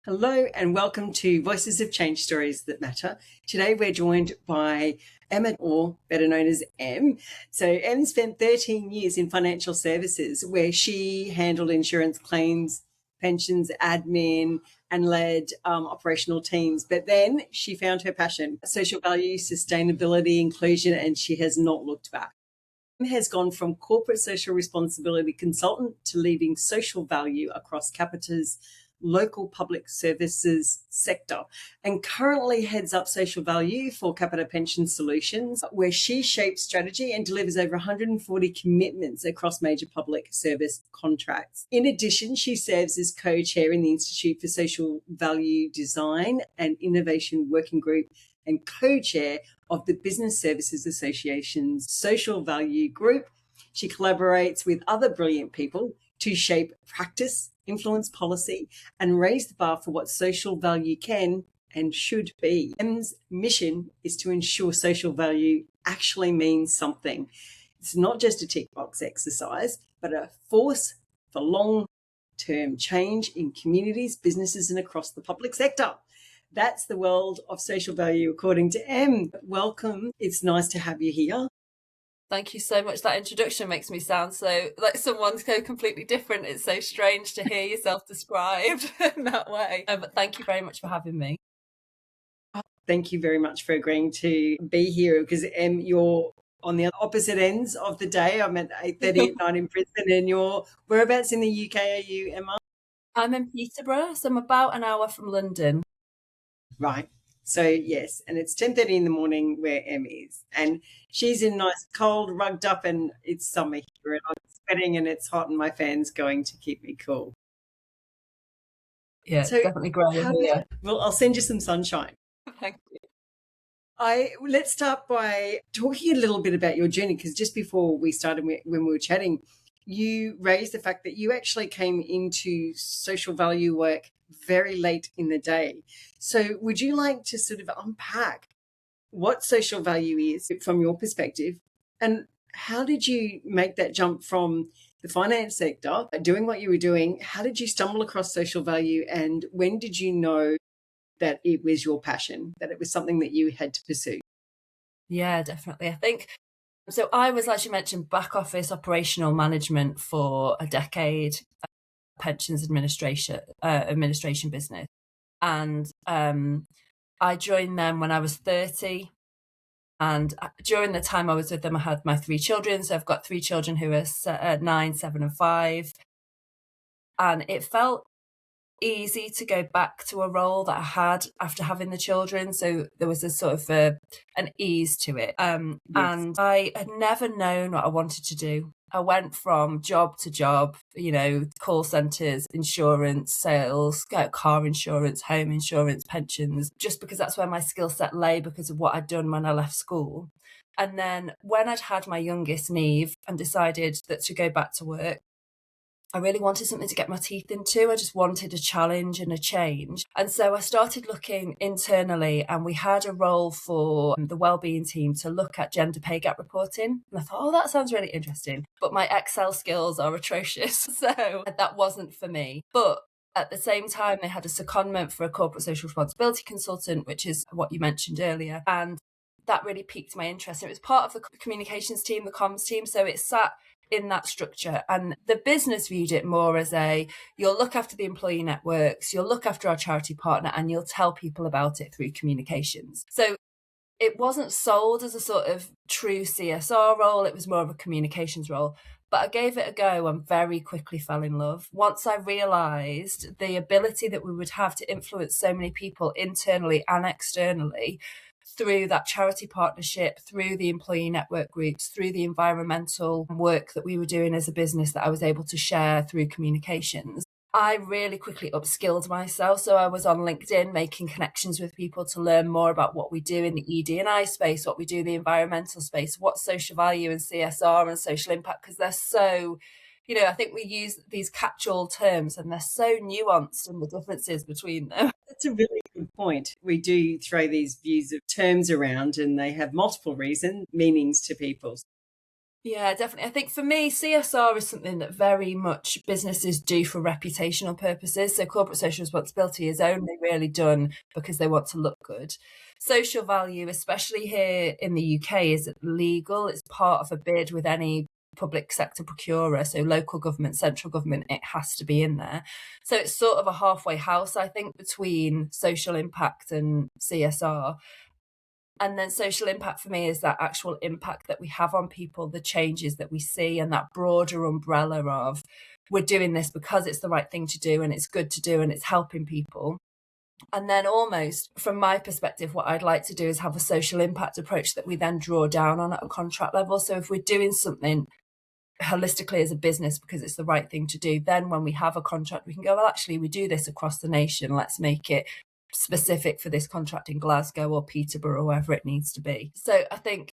Hello and welcome to Voices of Change Stories That Matter. Today we're joined by Emma, or better known as Em. So Em spent 13 years in financial services where she handled insurance claims, pensions, admin, and led operational teams. But then she found her passion, social value, sustainability, inclusion, and she has not looked back. Em has gone from corporate social responsibility consultant to leading social value across Capita's local public services sector, and currently heads up social value for Capita Pension Solutions, where she shapes strategy and delivers over 140 commitments across major public service contracts. In addition, she serves as co-chair in the Institute for Social Value Design and Innovation Working Group and co-chair of the Business Services Association's Social Value Group. She collaborates with other brilliant people to shape practice, influence policy, and raise the bar for what social value can and should be. Em's mission is to ensure social value actually means something. It's not just a tick box exercise, but a force for long-term change in communities, businesses, and across the public sector. That's the world of social value, according to Em. Welcome. It's nice to have you here. Thank you so much. That introduction makes me sound so like someone so completely different. It's so strange to hear yourself described in that way. But thank you very much for having me. Thank you very much for agreeing to be here, because you're on the opposite ends of the day. I'm at 8:30 at night in Brisbane, and you're whereabouts in the UK are you, Emma? I'm in Peterborough, so I'm about an hour from London. Right. So yes, and it's 10:30 in the morning where Em is, and she's in nice cold, rugged up, and it's summer here, and I'm sweating, and it's hot, and my fan's going to keep me cool. Yeah, it's definitely grey here. Well, I'll send you some sunshine. Thank you. Let's start by talking a little bit about your journey, because just before we started, when we were chatting, you raised the fact that you actually came into social value work very late in the day. So would you like to sort of unpack what social value is from your perspective, and how did you make that jump from the finance sector, doing what you were doing? How did you stumble across social value, and when did you know that it was your passion, that it was something that you had to pursue? Yeah, definitely. I think so. I was, as you mentioned, back office operational management for a decade, pensions administration business, and I joined them when I was 30. And during the time I was with them, I had my 3 children. So I've got 3 children who are 9, 7, and 5. And it felt easy to go back to a role that I had after having the children. So there was a sort of an ease to it. Yes. And I had never known what I wanted to do. I went from job to job, call centres, insurance, sales, car insurance, home insurance, pensions, just because that's where my skill set lay because of what I'd done when I left school. And then when I'd had my youngest, Neve, and decided that to go back to work, I really wanted something to get my teeth into. I just wanted a challenge and a change. And so I started looking internally, and we had a role for the wellbeing team to look at gender pay gap reporting. And I thought, oh, that sounds really interesting. But my Excel skills are atrocious. So that wasn't for me. But at the same time, they had a secondment for a corporate social responsibility consultant, which is what you mentioned earlier. And that really piqued my interest. It was part of the communications team, the comms team. So it sat in that structure, and the business viewed it more as you'll look after the employee networks, you'll look after our charity partner, and you'll tell people about it through communications. So it wasn't sold as a sort of true CSR role, it was more of a communications role. But I gave it a go and very quickly fell in love. Once I realised the ability that we would have to influence so many people internally and externally through that charity partnership, through the employee network groups, through the environmental work that we were doing as a business that I was able to share through communications, I really quickly upskilled myself. So I was on LinkedIn making connections with people to learn more about what we do in the ED&I space, what we do in the environmental space, what's social value and CSR and social impact, because they're so, I think we use these catch-all terms and they're so nuanced in the differences between them. That's a really good point. We do throw these views of terms around, and they have multiple meanings to people. Yeah, definitely. I think for me, CSR is something that very much businesses do for reputational purposes. So corporate social responsibility is only really done because they want to look good. Social value, especially here in the UK, is legal. It's part of a bid with any public sector procurer. So local government, central government, it has to be in there. So it's sort of a halfway house, I think, between social impact and CSR. And then social impact for me is that actual impact that we have on people, the changes that we see, and that broader umbrella of we're doing this because it's the right thing to do and it's good to do and it's helping people. And then almost from my perspective, what I'd like to do is have a social impact approach that we then draw down on at a contract level. So if we're doing something holistically as a business because it's the right thing to do, then when we have a contract, we can go, well, actually, we do this across the nation. Let's make it specific for this contract in Glasgow or Peterborough or wherever it needs to be. So I think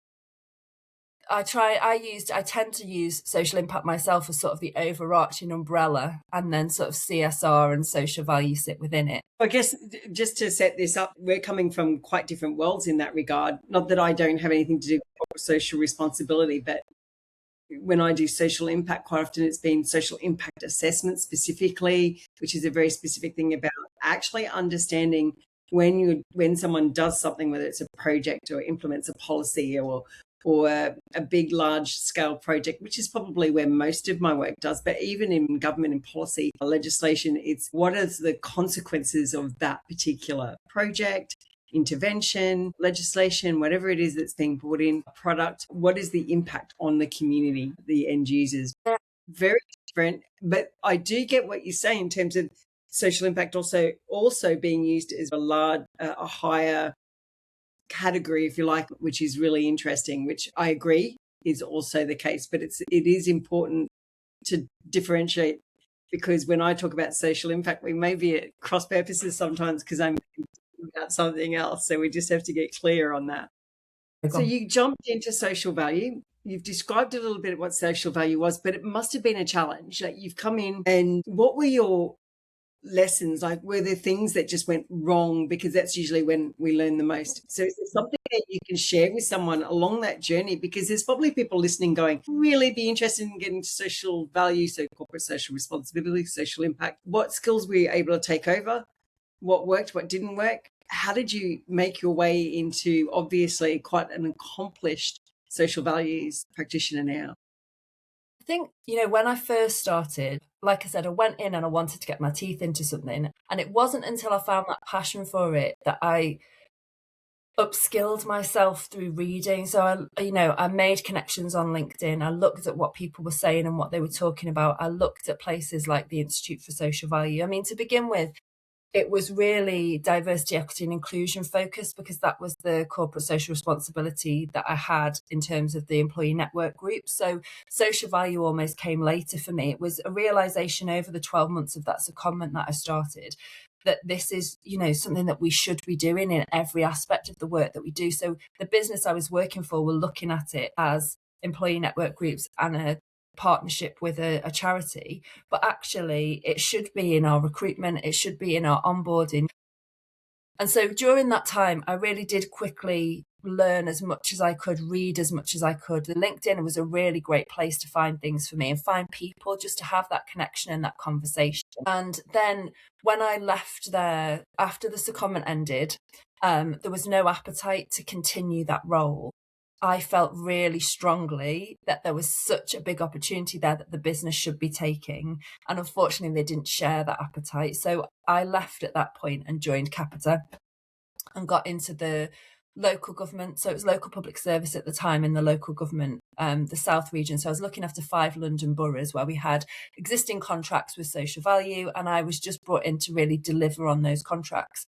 I tend to use social impact myself as sort of the overarching umbrella, and then sort of CSR and social value sit within it. I guess just to set this up, we're coming from quite different worlds in that regard. Not that I don't have anything to do with social responsibility, but when I do social impact, quite often it's been social impact assessment specifically, which is a very specific thing about actually understanding when someone does something, whether it's a project or implements a policy or a big, large scale project, which is probably where most of my work does. But even in government and policy legislation, it's what are the consequences of that particular project, intervention, legislation, whatever it is that's being brought in, a product, what is the impact on the community, the end users? Very different. But I do get what you say in terms of social impact also being used as a higher category, if you like, which is really interesting, which I agree is also the case. But it is important to differentiate, because when I talk about social impact, we may be at cross purposes sometimes because I'm about something else. So we just have to get clear on that. So you jumped into social value. You've described a little bit of what social value was, but it must have been a challenge. Like, you've come in, and what were your lessons? Like, were there things that just went wrong? Because that's usually when we learn the most. So is there something that you can share with someone along that journey? Because there's probably people listening going, really be interested in getting to social value, so corporate social responsibility, social impact. What skills were you able to take over? What worked, what didn't work? How did you make your way into, obviously, quite an accomplished social values practitioner now? I think, when I first started, like I said, I went in and I wanted to get my teeth into something. And it wasn't until I found that passion for it that I upskilled myself through reading. So I made connections on LinkedIn. I looked at what people were saying and what they were talking about. I looked at places like the Institute for Social Value. I mean, to begin with, it was really diversity, equity, and inclusion focused, because that was the corporate social responsibility that I had in terms of the employee network group. So social value almost came later for me. It was a realization over the 12 months of that secondment that I started, that this is, something that we should be doing in every aspect of the work that we do. So the business I was working for were looking at it as employee network groups and a partnership with a charity, but actually it should be in our recruitment, it should be in our onboarding. And so during that time, I really did quickly learn as much as I could, read as much as I could. The LinkedIn was a really great place to find things for me and find people, just to have that connection and that conversation. And then when I left there, after the secondment ended, there was no appetite to continue that role. I felt really strongly that there was such a big opportunity there that the business should be taking. And unfortunately, they didn't share that appetite. So I left at that point and joined Capita and got into the local government. So it was local public service at the time in the local government, the South region. So I was looking after 5 London boroughs where we had existing contracts with social value. And I was just brought in to really deliver on those contracts.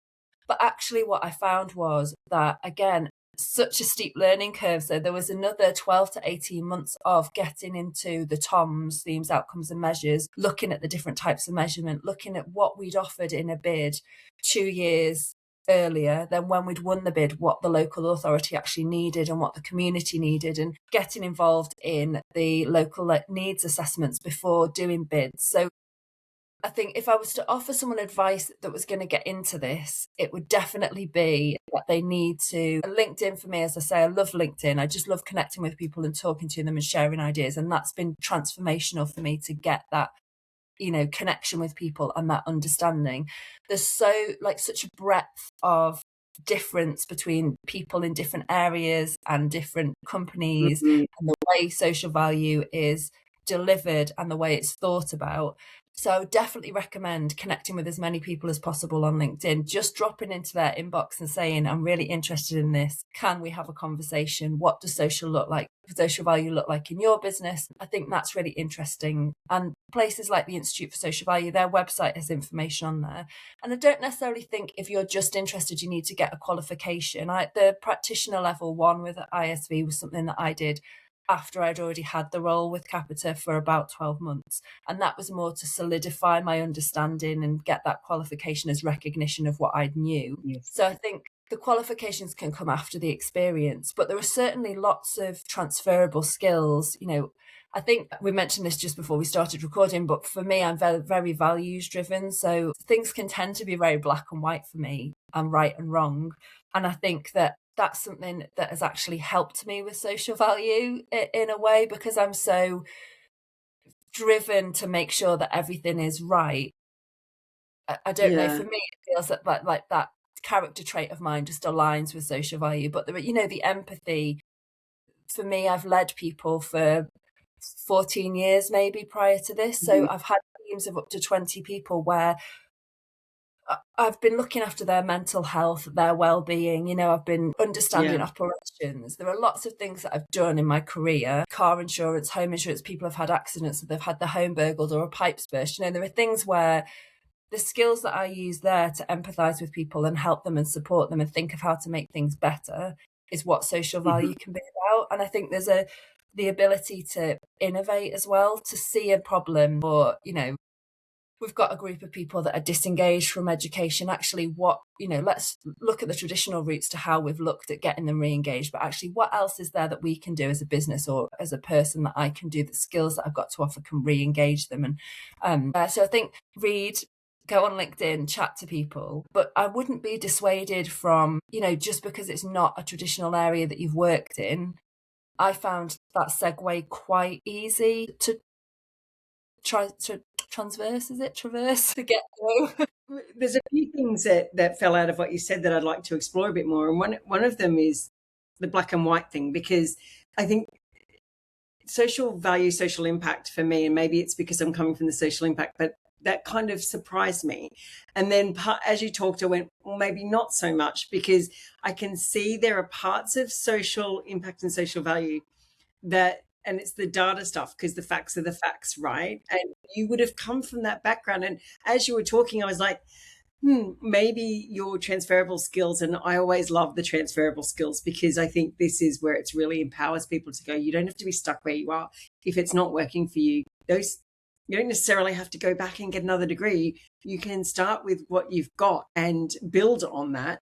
But actually what I found was that, again, such a steep learning curve. So there was another 12 to 18 months of getting into the TOMs, themes, outcomes and measures, looking at the different types of measurement, looking at what we'd offered in a bid 2 years earlier than when we'd won the bid, what the local authority actually needed and what the community needed, and getting involved in the local needs assessments before doing bids. So I think if I was to offer someone advice that was going to get into this, it would definitely be that they need to. LinkedIn for me, as I say, I love LinkedIn. I just love connecting with people and talking to them and sharing ideas. And that's been transformational for me to get that, connection with people and that understanding. There's such a breadth of difference between people in different areas and different companies, Mhm. and the way social value is delivered and the way it's thought about. So I would definitely recommend connecting with as many people as possible on LinkedIn, just dropping into their inbox and saying, I'm really interested in this. Can we have a conversation? What does social value look like in your business? I think that's really interesting. And places like the Institute for Social Value, their website has information on there. And I don't necessarily think if you're just interested, you need to get a qualification. The practitioner level 1 with ISV was something that I did after I'd already had the role with Capita for about 12 months. And that was more to solidify my understanding and get that qualification as recognition of what I knew. Yes. So I think the qualifications can come after the experience, but there are certainly lots of transferable skills. I think we mentioned this just before we started recording, but for me, I'm very, very values driven. So things can tend to be very black and white for me, and right and wrong. And I think that's something that has actually helped me with social value in a way, because I'm so driven to make sure that everything is right. I don't know, for Yeah. me, it feels like that character trait of mine just aligns with social value. But the empathy, for me, I've led people for 14 years maybe prior to this. So Mhm. I've had teams of up to 20 people where I've been looking after their mental health, their well-being, I've been understanding Yeah. operations. There are lots of things that I've done in my career: car insurance, home insurance. People have had accidents, they've had their home burgled or a pipe's burst. There are things where the skills that I use there to empathize with people and help them and support them and think of how to make things better is what social Mhm. value can be about. And I think there's the ability to innovate as well, to see a problem, or, we've got a group of people that are disengaged from education. Actually, let's look at the traditional routes to how we've looked at getting them re-engaged, but actually what else is there that we can do as a business or as a person that I can do, the skills that I've got to offer can re-engage them. And so I think go on LinkedIn, chat to people, but I wouldn't be dissuaded from, just because it's not a traditional area that you've worked in. I found that segue quite easy to try to traverse to get through. There's a few things that fell out of what you said that I'd like to explore a bit more. And one of them is the black and white thing, because I think social value, social impact for me, and maybe it's because I'm coming from the social impact, but that kind of surprised me. And then as you talked, I went, well, maybe not so much, because I can see there are parts of social impact and social value and it's the data stuff, because the facts are the facts, right? And you would have come from that background. And as you were talking, I was like, maybe your transferable skills. And I always love the transferable skills, because I think this is where it's really empowers people to go, you don't have to be stuck where you are. If it's not working for you, you don't necessarily have to go back and get another degree. You can start with what you've got and build on that,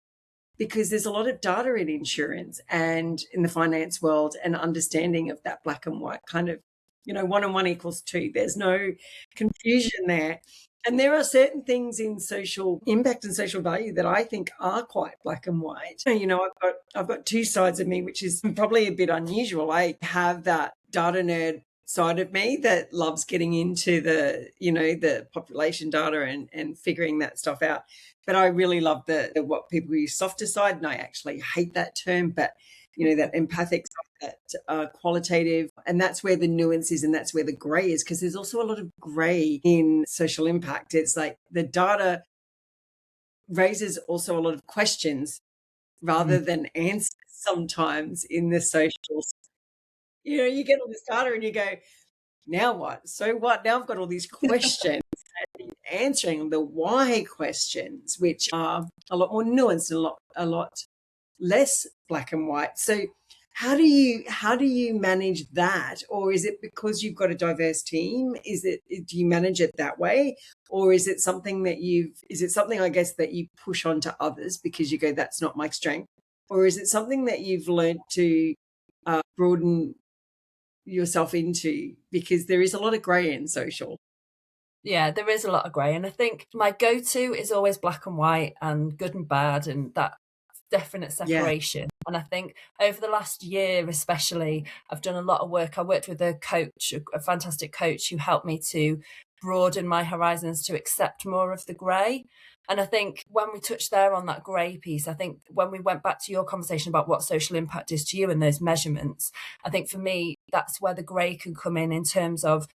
because there's a lot of data in insurance and in the finance world, and understanding of that black and white kind of, 1 and 1 equals 2. There's no confusion there. And there are certain things in social impact and social value that I think are quite black and white. I've got two sides of me, which is probably a bit unusual. I have that data nerd side of me that loves getting into the population data and figuring that stuff out. But I really love the what people use softer side, and I actually hate that term, but that empathic stuff, that qualitative, and that's where the nuance is, and that's where the grey is, because there's also a lot of grey in social impact. It's like the data raises also a lot of questions rather than answers sometimes in the socials. You get all this data and you go, now what? So what? Now I've got all these questions, answering the why questions, which are a lot more nuanced and a lot less black and white. So how do you manage that? Or is it because you've got a diverse team? Do you manage it that way? Or is it something I guess that you push on to others because you go, that's not my strength? Or is it something that you've learned to broaden yourself into, because there is a lot of grey in social? Yeah, there is a lot of grey. And I think my go-to is always black and white and good and bad and that definite Yeah. separation. And I think over the last year, especially, I've done a lot of work. I worked with a coach, a fantastic coach who helped me to broaden my horizons to accept more of the grey. And I think when we touched there on that grey piece, I think when we went back to your conversation about what social impact is to you and those measurements, I think for me, that's where the grey can come in terms of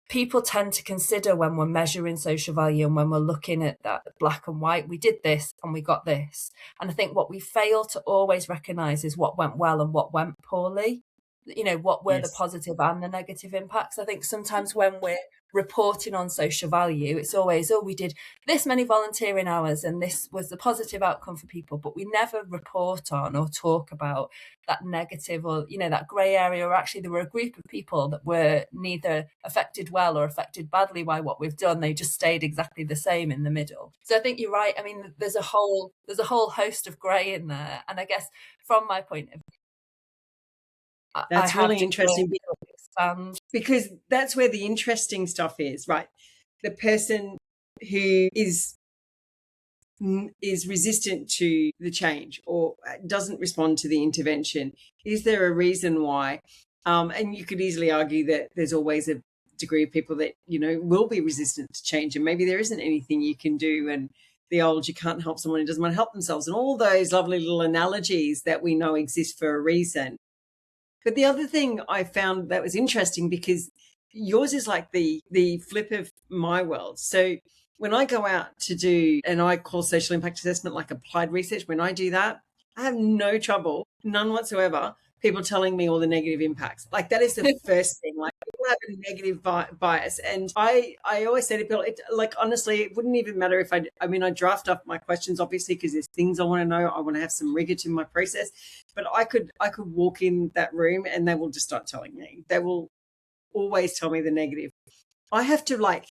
people tend to consider when we're measuring social value and when we're looking at that black and white, we did this and we got this. And I think what we fail to always recognise is what went well and what went poorly. You know, what were the Yes. positive and the negative impacts. I think sometimes when we're reporting on social value, it's always, oh, we did this many volunteering hours and this was the positive outcome for people, but we never report on or talk about that negative or, you know, that grey area, or actually there were a group of people that were neither affected well or affected badly by what we've done. They just stayed exactly the same in the middle. So I think you're right. I mean, there's a whole host of grey in there. And I guess from my point of view, I That's have really just interesting learned to expand. because that's where the interesting stuff is, right? The person who is resistant to the change or doesn't respond to the intervention. Is there a reason why? And you could easily argue that there's always a degree of people that, you know, will be resistant to change, and maybe there isn't anything you can do, and the old, you can't help someone who doesn't want to help themselves, and all those lovely little analogies that we know exist for a reason. But the other thing I found that was interesting, because yours is like the flip of my world. So when I go out to do, and I call social impact assessment like applied research, when I do that, I have no trouble, none whatsoever, people telling me all the negative impacts. Like that is the first thing. Like people have a negative bias. And I always say to people, like, honestly, it wouldn't even matter if I draft up my questions, obviously, because there's things I want to know. I want to have some rigor to my process. But I could walk in that room and they will just start telling me. They will always tell me the negative. I have to like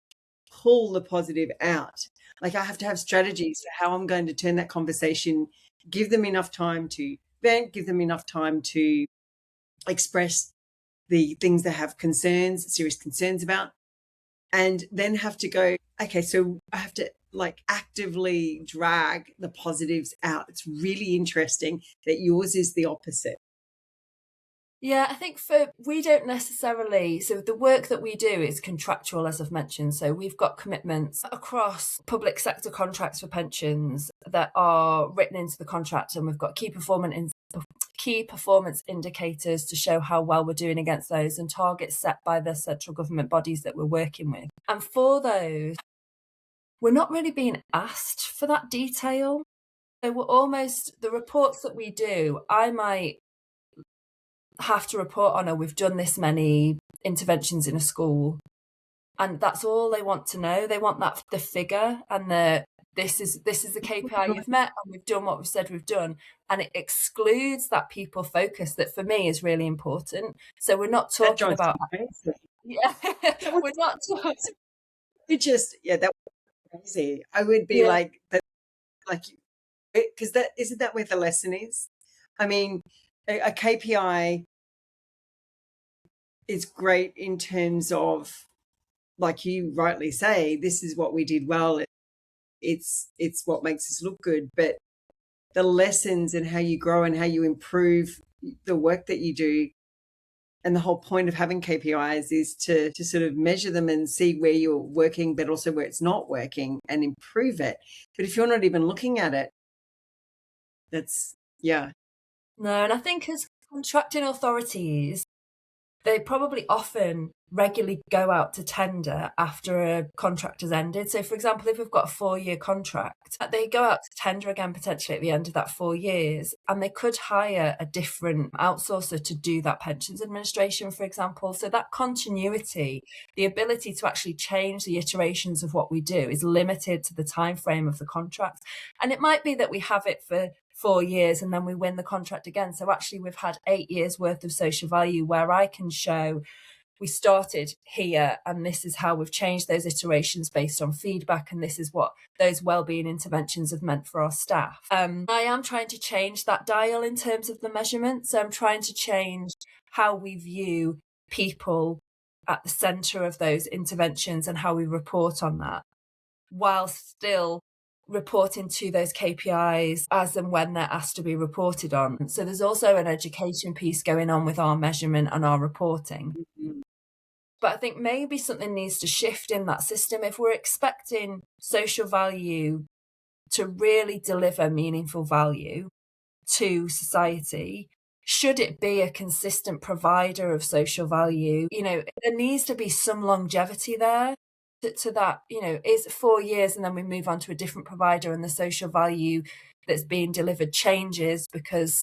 pull the positive out. Like I have to have strategies for how I'm going to turn that conversation, give them enough time to vent, give them enough time to express the things they have serious concerns about, and then have to go, okay, so I have to like actively drag the positives out. It's really interesting that yours is the opposite. Yeah, I think we don't necessarily, so the work that we do is contractual, as I've mentioned. So we've got commitments across public sector contracts for pensions that are written into the contract, and we've got key performance indicators to show how well we're doing against those, and targets set by the central government bodies that we're working with. And for those, we're not really being asked for that detail. So we're almost, the reports that we do, I might have to report on, we've done this many interventions in a school, and that's all they want to know. They want that, the figure, and this is the KPI you've met, and we've done what we've said we've done, and it excludes that people focus that for me is really important. So we're not talking about yeah we're not talking that was crazy. I would be like that, like, because that isn't that where the lesson is. I mean, a KPI is great in terms of, like you rightly say, this is what we did well. It's what makes us look good. But the lessons and how you grow and how you improve the work that you do, and the whole point of having KPIs is to sort of measure them and see where you're working, but also where it's not working, and improve it. But if you're not even looking at it, that's, yeah. No, and I think as contracting authorities, they probably often regularly go out to tender after a contract has ended. So, for example, if we've got a 4-year contract, they go out to tender again potentially at the end of that 4 years, and they could hire a different outsourcer to do that pensions administration, for example. So that continuity, the ability to actually change the iterations of what we do, is limited to the time frame of the contract. And it might be that we have it for 4 years and then we win the contract again. So actually we've had 8 years worth of social value where I can show we started here and this is how we've changed those iterations based on feedback, and this is what those wellbeing interventions have meant for our staff. I am trying to change that dial in terms of the measurements. So I'm trying to change how we view people at the centre of those interventions and how we report on that, while still reporting to those KPIs as and when they're asked to be reported on. So there's also an education piece going on with our measurement and our reporting. Mhm. But I think maybe something needs to shift in that system. If we're expecting social value to really deliver meaningful value to society, should it be a consistent provider of social value? There needs to be some longevity there to that. Is it 4 years and then we move on to a different provider and the social value that's being delivered changes because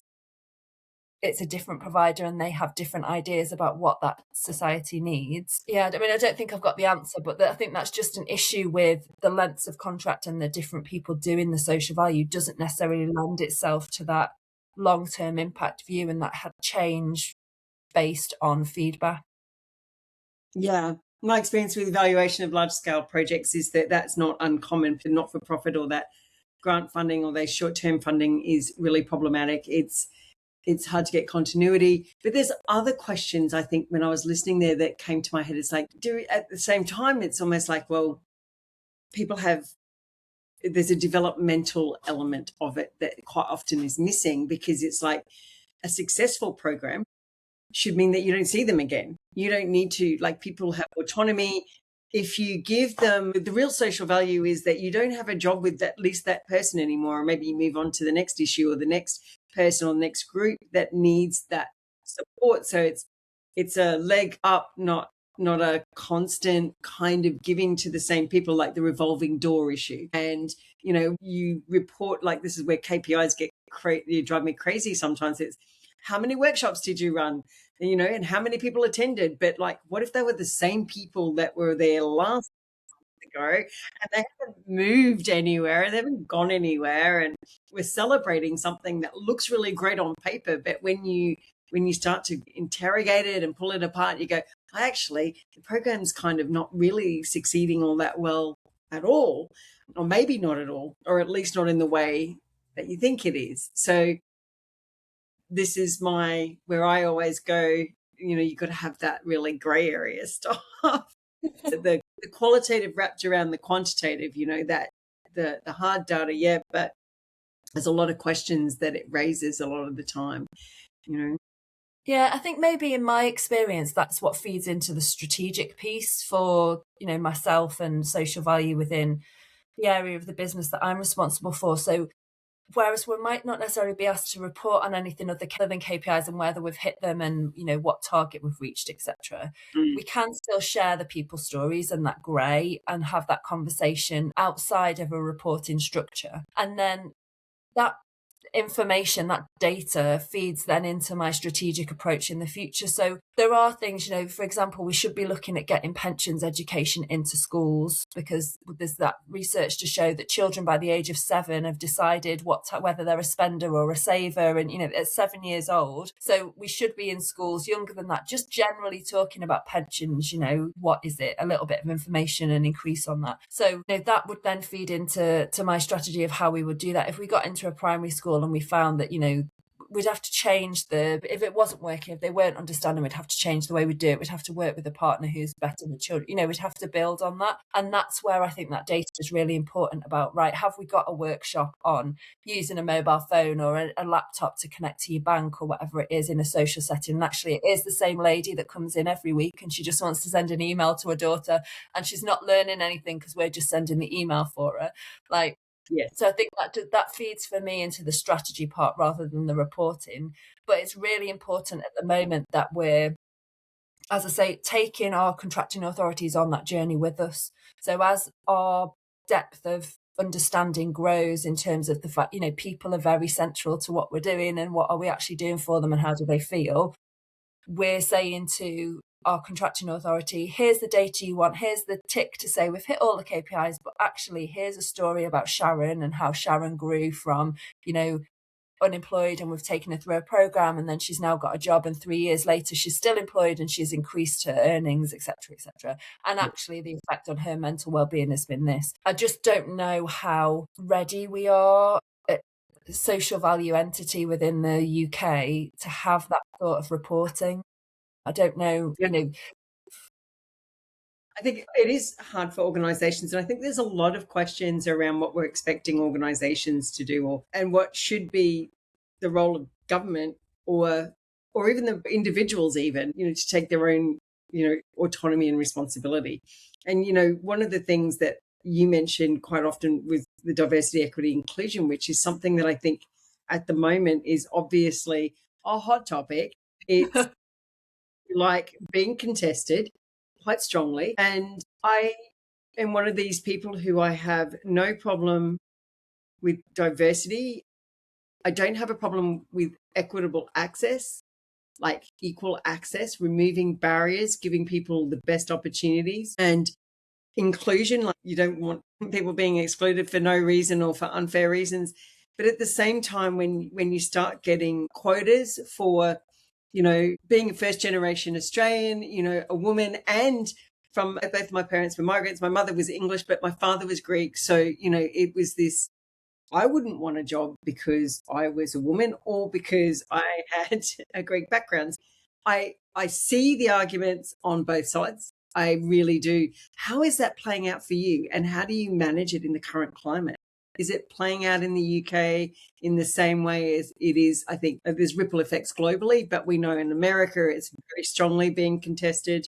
it's a different provider and they have different ideas about what that society needs. Yeah, I mean, I don't think I've got the answer, but I think that's just an issue with the lengths of contract and the different people doing the social value doesn't necessarily lend itself to that long-term impact view and that had change based on feedback. Yeah. My experience with evaluation of large scale projects is that that's not uncommon for not for profit, or that grant funding or those short term funding is really problematic. It's hard to get continuity. But there's other questions, I think, when I was listening there that came to my head. It's like, at the same time, it's almost like, well, there's a developmental element of it that quite often is missing, because it's like a successful program should mean that you don't see them again. You don't need to, like, people have autonomy. If you give them, the real social value is that you don't have a job with at least that person anymore, or maybe you move on to the next issue or the next person or the next group that needs that support. So it's a leg up, not a constant kind of giving to the same people, like the revolving door issue. And you report, like, this is where KPIs you drive me crazy sometimes. It's how many workshops did you run, and how many people attended. But, like, what if they were the same people that were there last ago and they haven't moved anywhere, they haven't gone anywhere, and we're celebrating something that looks really great on paper, but when you start to interrogate it and pull it apart, you go, actually, the program's kind of not really succeeding all that well at all, or maybe not at all, or at least not in the way that you think it is. So this is where I always go, you've got to have that really gray area stuff. the qualitative wrapped around the quantitative, that the hard data, yeah, but there's a lot of questions that it raises a lot of the time. Yeah, I think maybe in my experience, that's what feeds into the strategic piece for, myself and social value within the area of the business that I'm responsible for. So whereas we might not necessarily be asked to report on anything other than KPIs and whether we've hit them and, what target we've reached, etc., we can still share the people stories and that grey and have that conversation outside of a reporting structure. And then that information, that data feeds then into my strategic approach in the future. So there are things, for example, we should be looking at getting pensions education into schools, because there's that research to show that children by the age of 7 have decided whether they're a spender or a saver, and at 7 years old. So we should be in schools younger than that, just generally talking about pensions. What is it, a little bit of information and increase on that. So that would then feed into my strategy of how we would do that. If we got into a primary school and we found that we'd have to change if it wasn't working, if they weren't understanding, we'd have to change the way we do it. We'd have to work with a partner who's better with children. We'd have to build on that. And that's where I think that data is really important about, right, have we got a workshop on using a mobile phone or a laptop to connect to your bank or whatever it is in a social setting? And actually it is the same lady that comes in every week and she just wants to send an email to her daughter and she's not learning anything because we're just sending the email for her. Like, yes. So I think that feeds for me into the strategy part rather than the reporting. But it's really important at the moment that we're, as I say, taking our contracting authorities on that journey with us. So as our depth of understanding grows in terms of the fact, people are very central to what we're doing and what are we actually doing for them and how do they feel, we're saying to our contracting authority, here's the data you want, here's the tick to say we've hit all the KPIs, but actually here's a story about Sharon and how Sharon grew from, unemployed and we've taken her through a program and then she's now got a job and 3 years later she's still employed and she's increased her earnings, etc., etc. And actually the effect on her mental well-being has been this. I just don't know how ready we are, social value entity within the UK, to have that sort of reporting. I don't know, I think it is hard for organizations. And I think there's a lot of questions around what we're expecting organizations to do, and what should be the role of government, or even the individuals, even, to take their own, autonomy and responsibility. And, one of the things that you mentioned quite often with the diversity, equity, inclusion, which is something that I think at the moment is obviously a hot topic. It's like being contested quite strongly. And I am one of these people who I have no problem with diversity. I don't have a problem with equitable access, like equal access, removing barriers, giving people the best opportunities, and inclusion. Like, you don't want people being excluded for no reason or for unfair reasons. But at the same time, when you start getting quotas for, being a first generation Australian, a woman, and from both my parents were migrants. My mother was English, but my father was Greek. So, it was this, I wouldn't want a job because I was a woman or because I had a Greek background. I see the arguments on both sides. I really do. How is that playing out for you? And how do you manage it in the current climate? Is it playing out in the UK in the same way as it is? I think there's ripple effects globally, but we know in America it's very strongly being contested.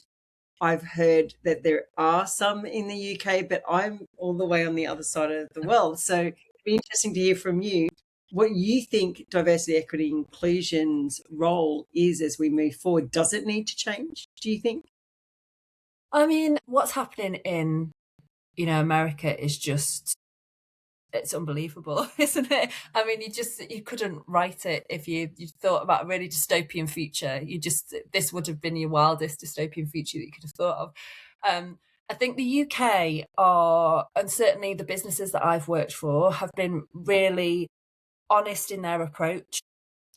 I've heard that there are some in the UK, but I'm all the way on the other side of the world. So it'd be interesting to hear from you what you think diversity, equity, inclusion's role is as we move forward. Does it need to change, do you think? I mean, what's happening in, America is just, it's unbelievable, isn't it? I mean, you couldn't write it if you thought about a really dystopian future. This would have been your wildest dystopian future that you could have thought of. I think the UK are, and certainly the businesses that I've worked for, have been really honest in their approach.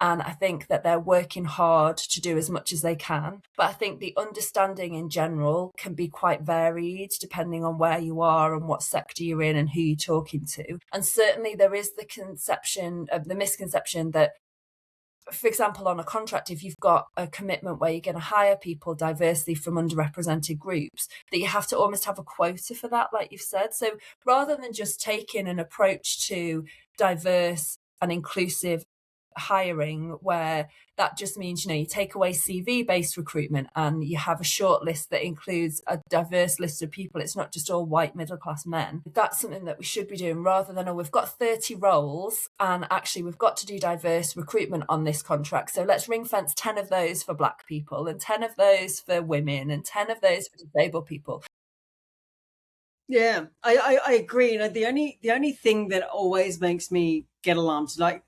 And I think that they're working hard to do as much as they can. But I think the understanding in general can be quite varied depending on where you are and what sector you're in and who you're talking to. And certainly there is the misconception that, for example, on a contract, if you've got a commitment where you're going to hire people diversely from underrepresented groups, that you have to almost have a quota for that, like you've said. So rather than just taking an approach to diverse and inclusive hiring where that just means, you take away CV-based recruitment and you have a short list that includes a diverse list of people. It's not just all white middle-class men. That's something that we should be doing rather than, we've got 30 roles and actually we've got to do diverse recruitment on this contract. So let's ring fence 10 of those for Black people and 10 of those for women and 10 of those for disabled people. Yeah, I agree. The only thing that always makes me get alarmed, like,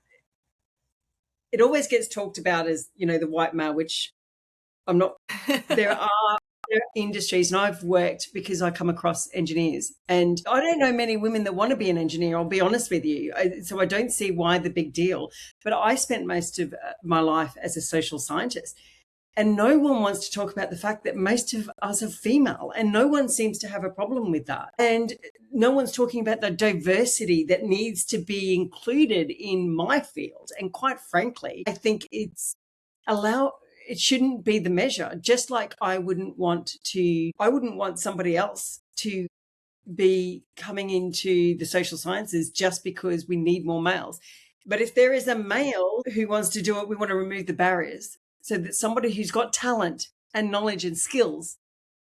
it always gets talked about as, the white male, which I'm not. There are industries, and I've worked because I come across engineers, and I don't know many women that want to be an engineer, I'll be honest with you. So I don't see why the big deal. But I spent most of my life as a social scientist, and no one wants to talk about the fact that most of us are female, and no one seems to have a problem with that. And no one's talking about the diversity that needs to be included in my field. And quite frankly, I think it shouldn't be the measure. Just like I wouldn't want somebody else to be coming into the social sciences just because we need more males. But if there is a male who wants to do it, we want to remove the barriers, so that somebody who's got talent and knowledge and skills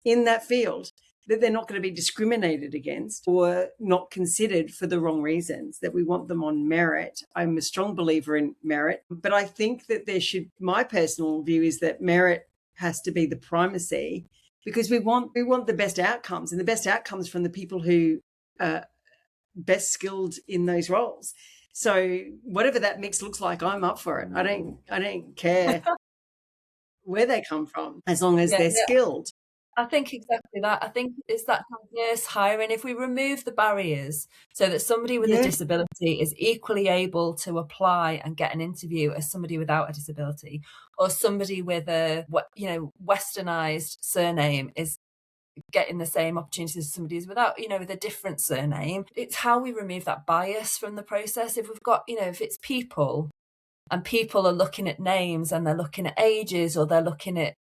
in that field, that they're not going to be discriminated against or not considered for the wrong reasons, that we want them on merit. I'm a strong believer in merit, but I think that my personal view is that merit has to be the primacy, because we want the best outcomes, and the best outcomes from the people who are best skilled in those roles. So whatever that mix looks like, I'm up for it. I don't care where they come from, as long as they're skilled. I think exactly that. I think it's that diverse hiring. If we remove the barriers so that somebody with a disability is equally able to apply and get an interview as somebody without a disability, or somebody with a westernized surname is getting the same opportunities as somebody who's without, with a different surname. It's how we remove that bias from the process. If we've got, if it's people, and people are looking at names and they're looking at ages, or they're looking at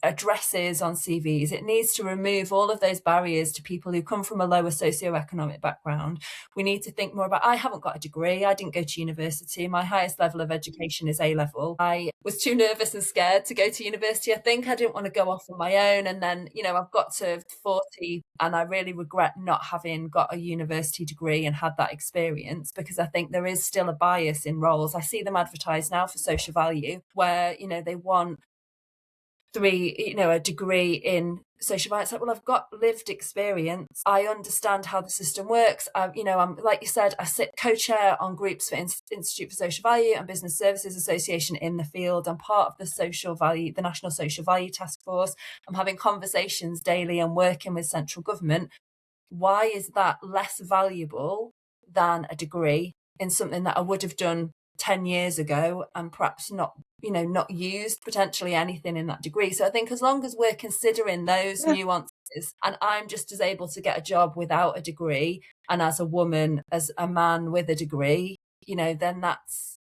addresses on CVs. It needs to remove all of those barriers to people who come from a lower socioeconomic background. We need to think more about, I haven't got a degree, I didn't go to university, my highest level of education is A-level. I was too nervous and scared to go to university. I think I didn't want to go off on my own. And then, I've got to 40 and I really regret not having got a university degree and had that experience, because I think there is still a bias in roles. I see them advertised now for social value where, they want a degree in social value. It's like, well, I've got lived experience. I understand how the system works. I'm, like you said, I sit co-chair on groups for Institute for Social Value and Business Services Association in the field. I'm part of the National Social Value Task Force. I'm having conversations daily and working with central government. Why is that less valuable than a degree in something that I would have done 10 years ago and perhaps not used potentially anything in that degree? So I think as long as we're considering those nuances, and I'm just as able to get a job without a degree, and as a woman, as a man with a degree, then that's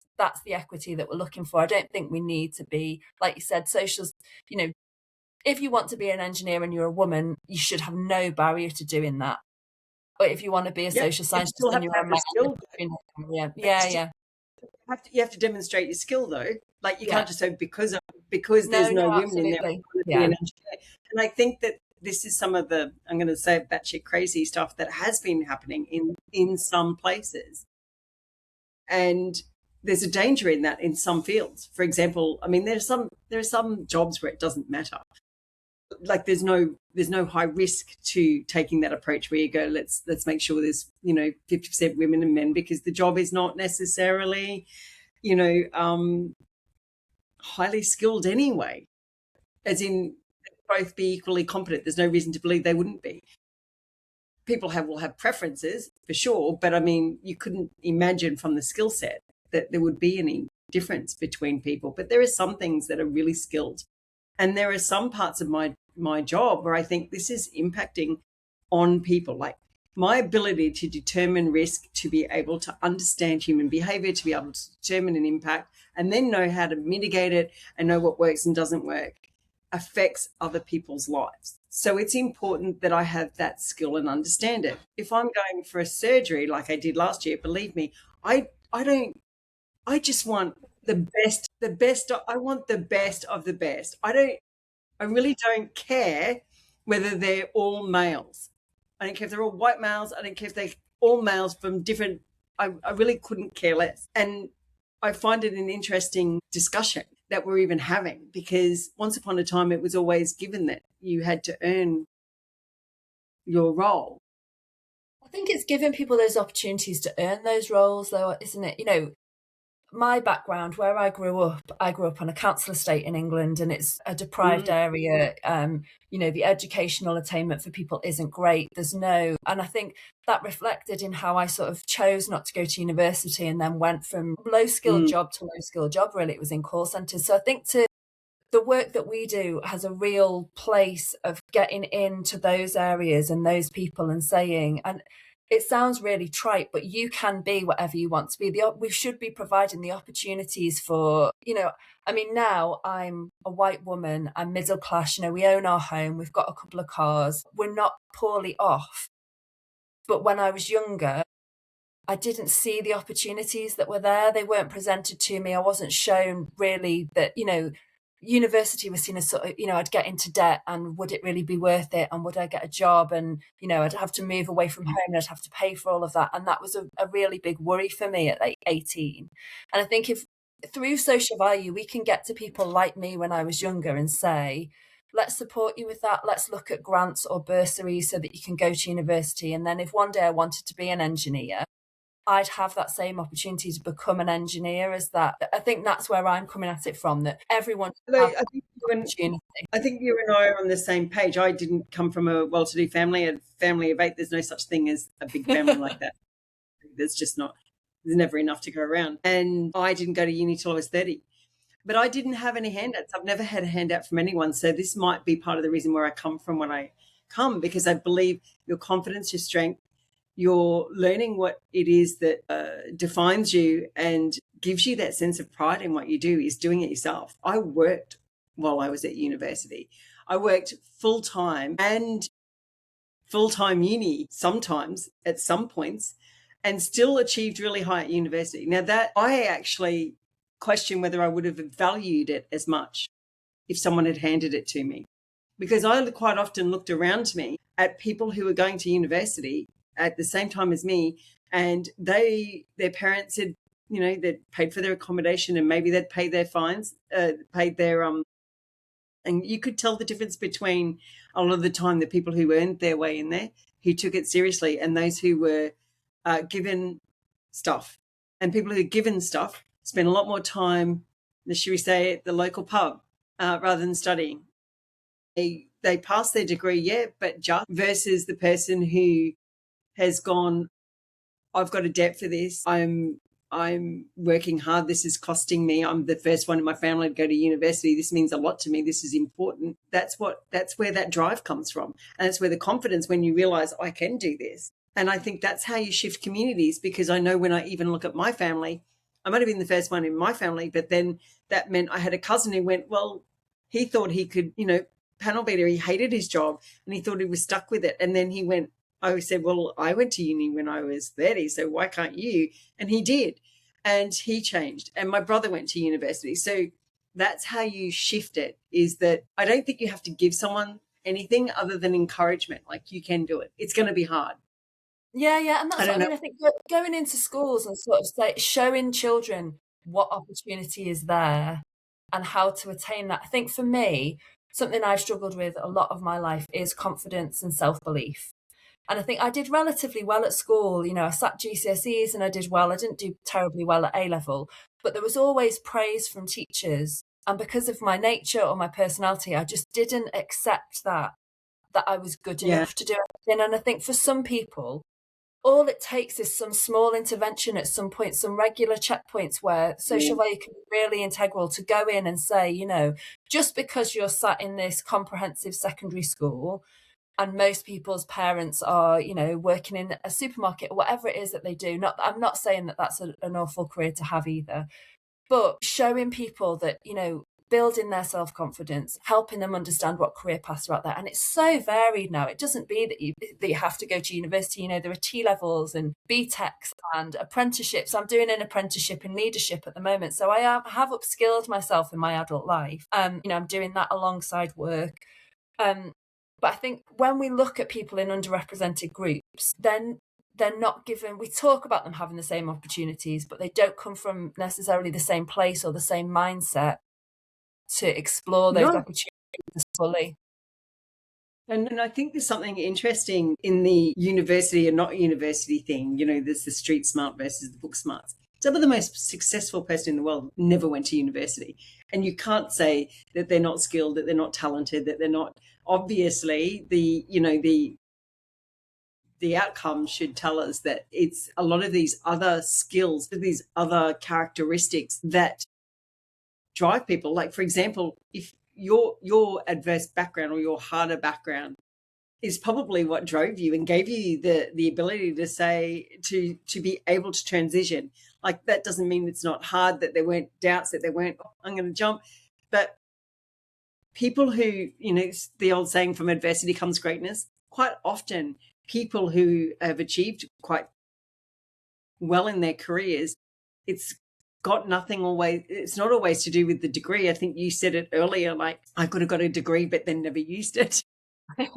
the equity that we're looking for. I don't think we need to be, like you said, socials, if you want to be an engineer and you're a woman, you should have no barrier to doing that. But if you want to be a social scientist and you're a man, yeah. You have to demonstrate your skill though. Like you can't just say because there's no women in there. And I think that this is some of the, I'm going to say, batshit crazy stuff that has been happening in some places. And there's a danger in that in some fields. For example, I mean, there are some jobs where it doesn't matter. Like there's no high risk to taking that approach where you go, let's make sure there's 50% women and men, because the job is not necessarily highly skilled anyway, as in both be equally competent. There's no reason to believe they wouldn't be. People will have preferences for sure, but I mean, you couldn't imagine from the skill set that there would be any difference between people. But there are some things that are really skilled, and there are some parts of my job where I think this is impacting on people, like my ability to determine risk, to be able to understand human behavior, to be able to determine an impact and then know how to mitigate it and know what works and doesn't work, affects other people's lives. So it's important that I have that skill and understand it. If I'm going for a surgery like I did last year, believe me, I just want the best. I want the best of the best. I really don't care whether they're all males. I don't care if they're all white males. I don't care if they're all males from different, I really couldn't care less. And I find it an interesting discussion that we're even having, because once upon a time it was always given that you had to earn your role. I think it's giving people those opportunities to earn those roles though, isn't it? My background, where I grew up on a council estate in England, and it's a deprived area. The educational attainment for people isn't great. And I think that reflected in how I sort of chose not to go to university and then went from low skilled job to low skilled job. Really, it was in call centres. So I think the work that we do has a real place of getting into those areas and those people and saying, and it sounds really trite, but you can be whatever you want to be. We should be providing the opportunities for, now I'm a white woman, I'm middle class, we own our home, we've got a couple of cars, we're not poorly off. But when I was younger, I didn't see the opportunities that were there. They weren't presented to me. I wasn't shown really that, university was seen as sort of, I'd get into debt and would it really be worth it? And would I get a job? And, I'd have to move away from home and I'd have to pay for all of that. And that was a really big worry for me at like 18. And I think if through social value, we can get to people like me when I was younger and say, let's support you with that. Let's look at grants or bursaries so that you can go to university. And then if one day I wanted to be an engineer, I'd have that same opportunity to become an engineer as that. I think that's where I'm coming at it from, that everyone I think you and I are on the same page. I didn't come from a well-to-do family, a family of 8. There's no such thing as a big family like that. There's never enough to go around. And I didn't go to uni till I was 30. But I didn't have any handouts. I've never had a handout from anyone. So this might be part of the reason where I come from when I come, because I believe your confidence, your strength, you're learning what it is that defines you and gives you that sense of pride in what you do is doing it yourself. I worked while I was at university. I worked full-time and full-time uni sometimes at some points, and still achieved really high at university. Now, that I actually question whether I would have valued it as much if someone had handed it to me, because I quite often looked around me at people who were going to university at the same time as me, and their parents had, they'd paid for their accommodation, and maybe they'd paid their fines, paid their and you could tell the difference between a lot of the time the people who earned their way in there, who took it seriously, and those who were given stuff. And people who are given stuff spend a lot more time, should we say, at the local pub rather than studying. They pass their degree, yeah, but just versus the person who has gone, I've got a debt for this. I'm working hard. This is costing me. I'm the first one in my family to go to university. This means a lot to me. This is important. That's where that drive comes from. And that's where the confidence, when you realize I can do this. And I think that's how you shift communities, because I know when I even look at my family, I might have been the first one in my family, but then that meant I had a cousin who went, well, he thought he could, panel beater. He hated his job and he thought he was stuck with it. And then he went, I said, well, I went to uni when I was 30, so why can't you? And he did. And he changed. And my brother went to university. So that's how you shift it, is that I don't think you have to give someone anything other than encouragement. Like, you can do it. It's going to be hard. Yeah. And that's I think going into schools and sort of showing children what opportunity is there and how to attain that. I think for me, something I've struggled with a lot of my life is confidence and self-belief. And I think I did relatively well at school. I sat GCSEs and I did well. I didn't do terribly well at A-level, but there was always praise from teachers. And because of my nature or my personality, I just didn't accept that I was good enough to do everything. And I think for some people, all it takes is some small intervention at some point, some regular checkpoints where social value can be really integral, to go in and say, just because you're sat in this comprehensive secondary school and most people's parents are, working in a supermarket or whatever it is that they do. I'm not saying that that's an awful career to have either, but showing people that, building their self-confidence, helping them understand what career paths are out there. And it's so varied now. It doesn't be that you have to go to university. There are T-levels and BTECs and apprenticeships. I'm doing an apprenticeship in leadership at the moment. So I have upskilled myself in my adult life. I'm doing that alongside work. But I think when we look at people in underrepresented groups, then they're not given, we talk about them having the same opportunities, but they don't come from necessarily the same place or the same mindset to explore those opportunities fully. And I think there's something interesting in the university and not university thing. There's the street smart versus the book smarts. Some of the most successful person in the world never went to university. And you can't say that they're not skilled, that they're not talented, that they're not. Obviously, the outcome should tell us that it's a lot of these other skills, these other characteristics that drive people. Like, for example, if your adverse background or your harder background is probably what drove you and gave you the ability to say, to be able to transition. Like, that doesn't mean it's not hard, that there weren't doubts, that there weren't, I'm going to jump. But people who, the old saying, from adversity comes greatness, quite often people who have achieved quite well in their careers, it's not always to do with the degree. I think you said it earlier, like, I could have got a degree but then never used it. And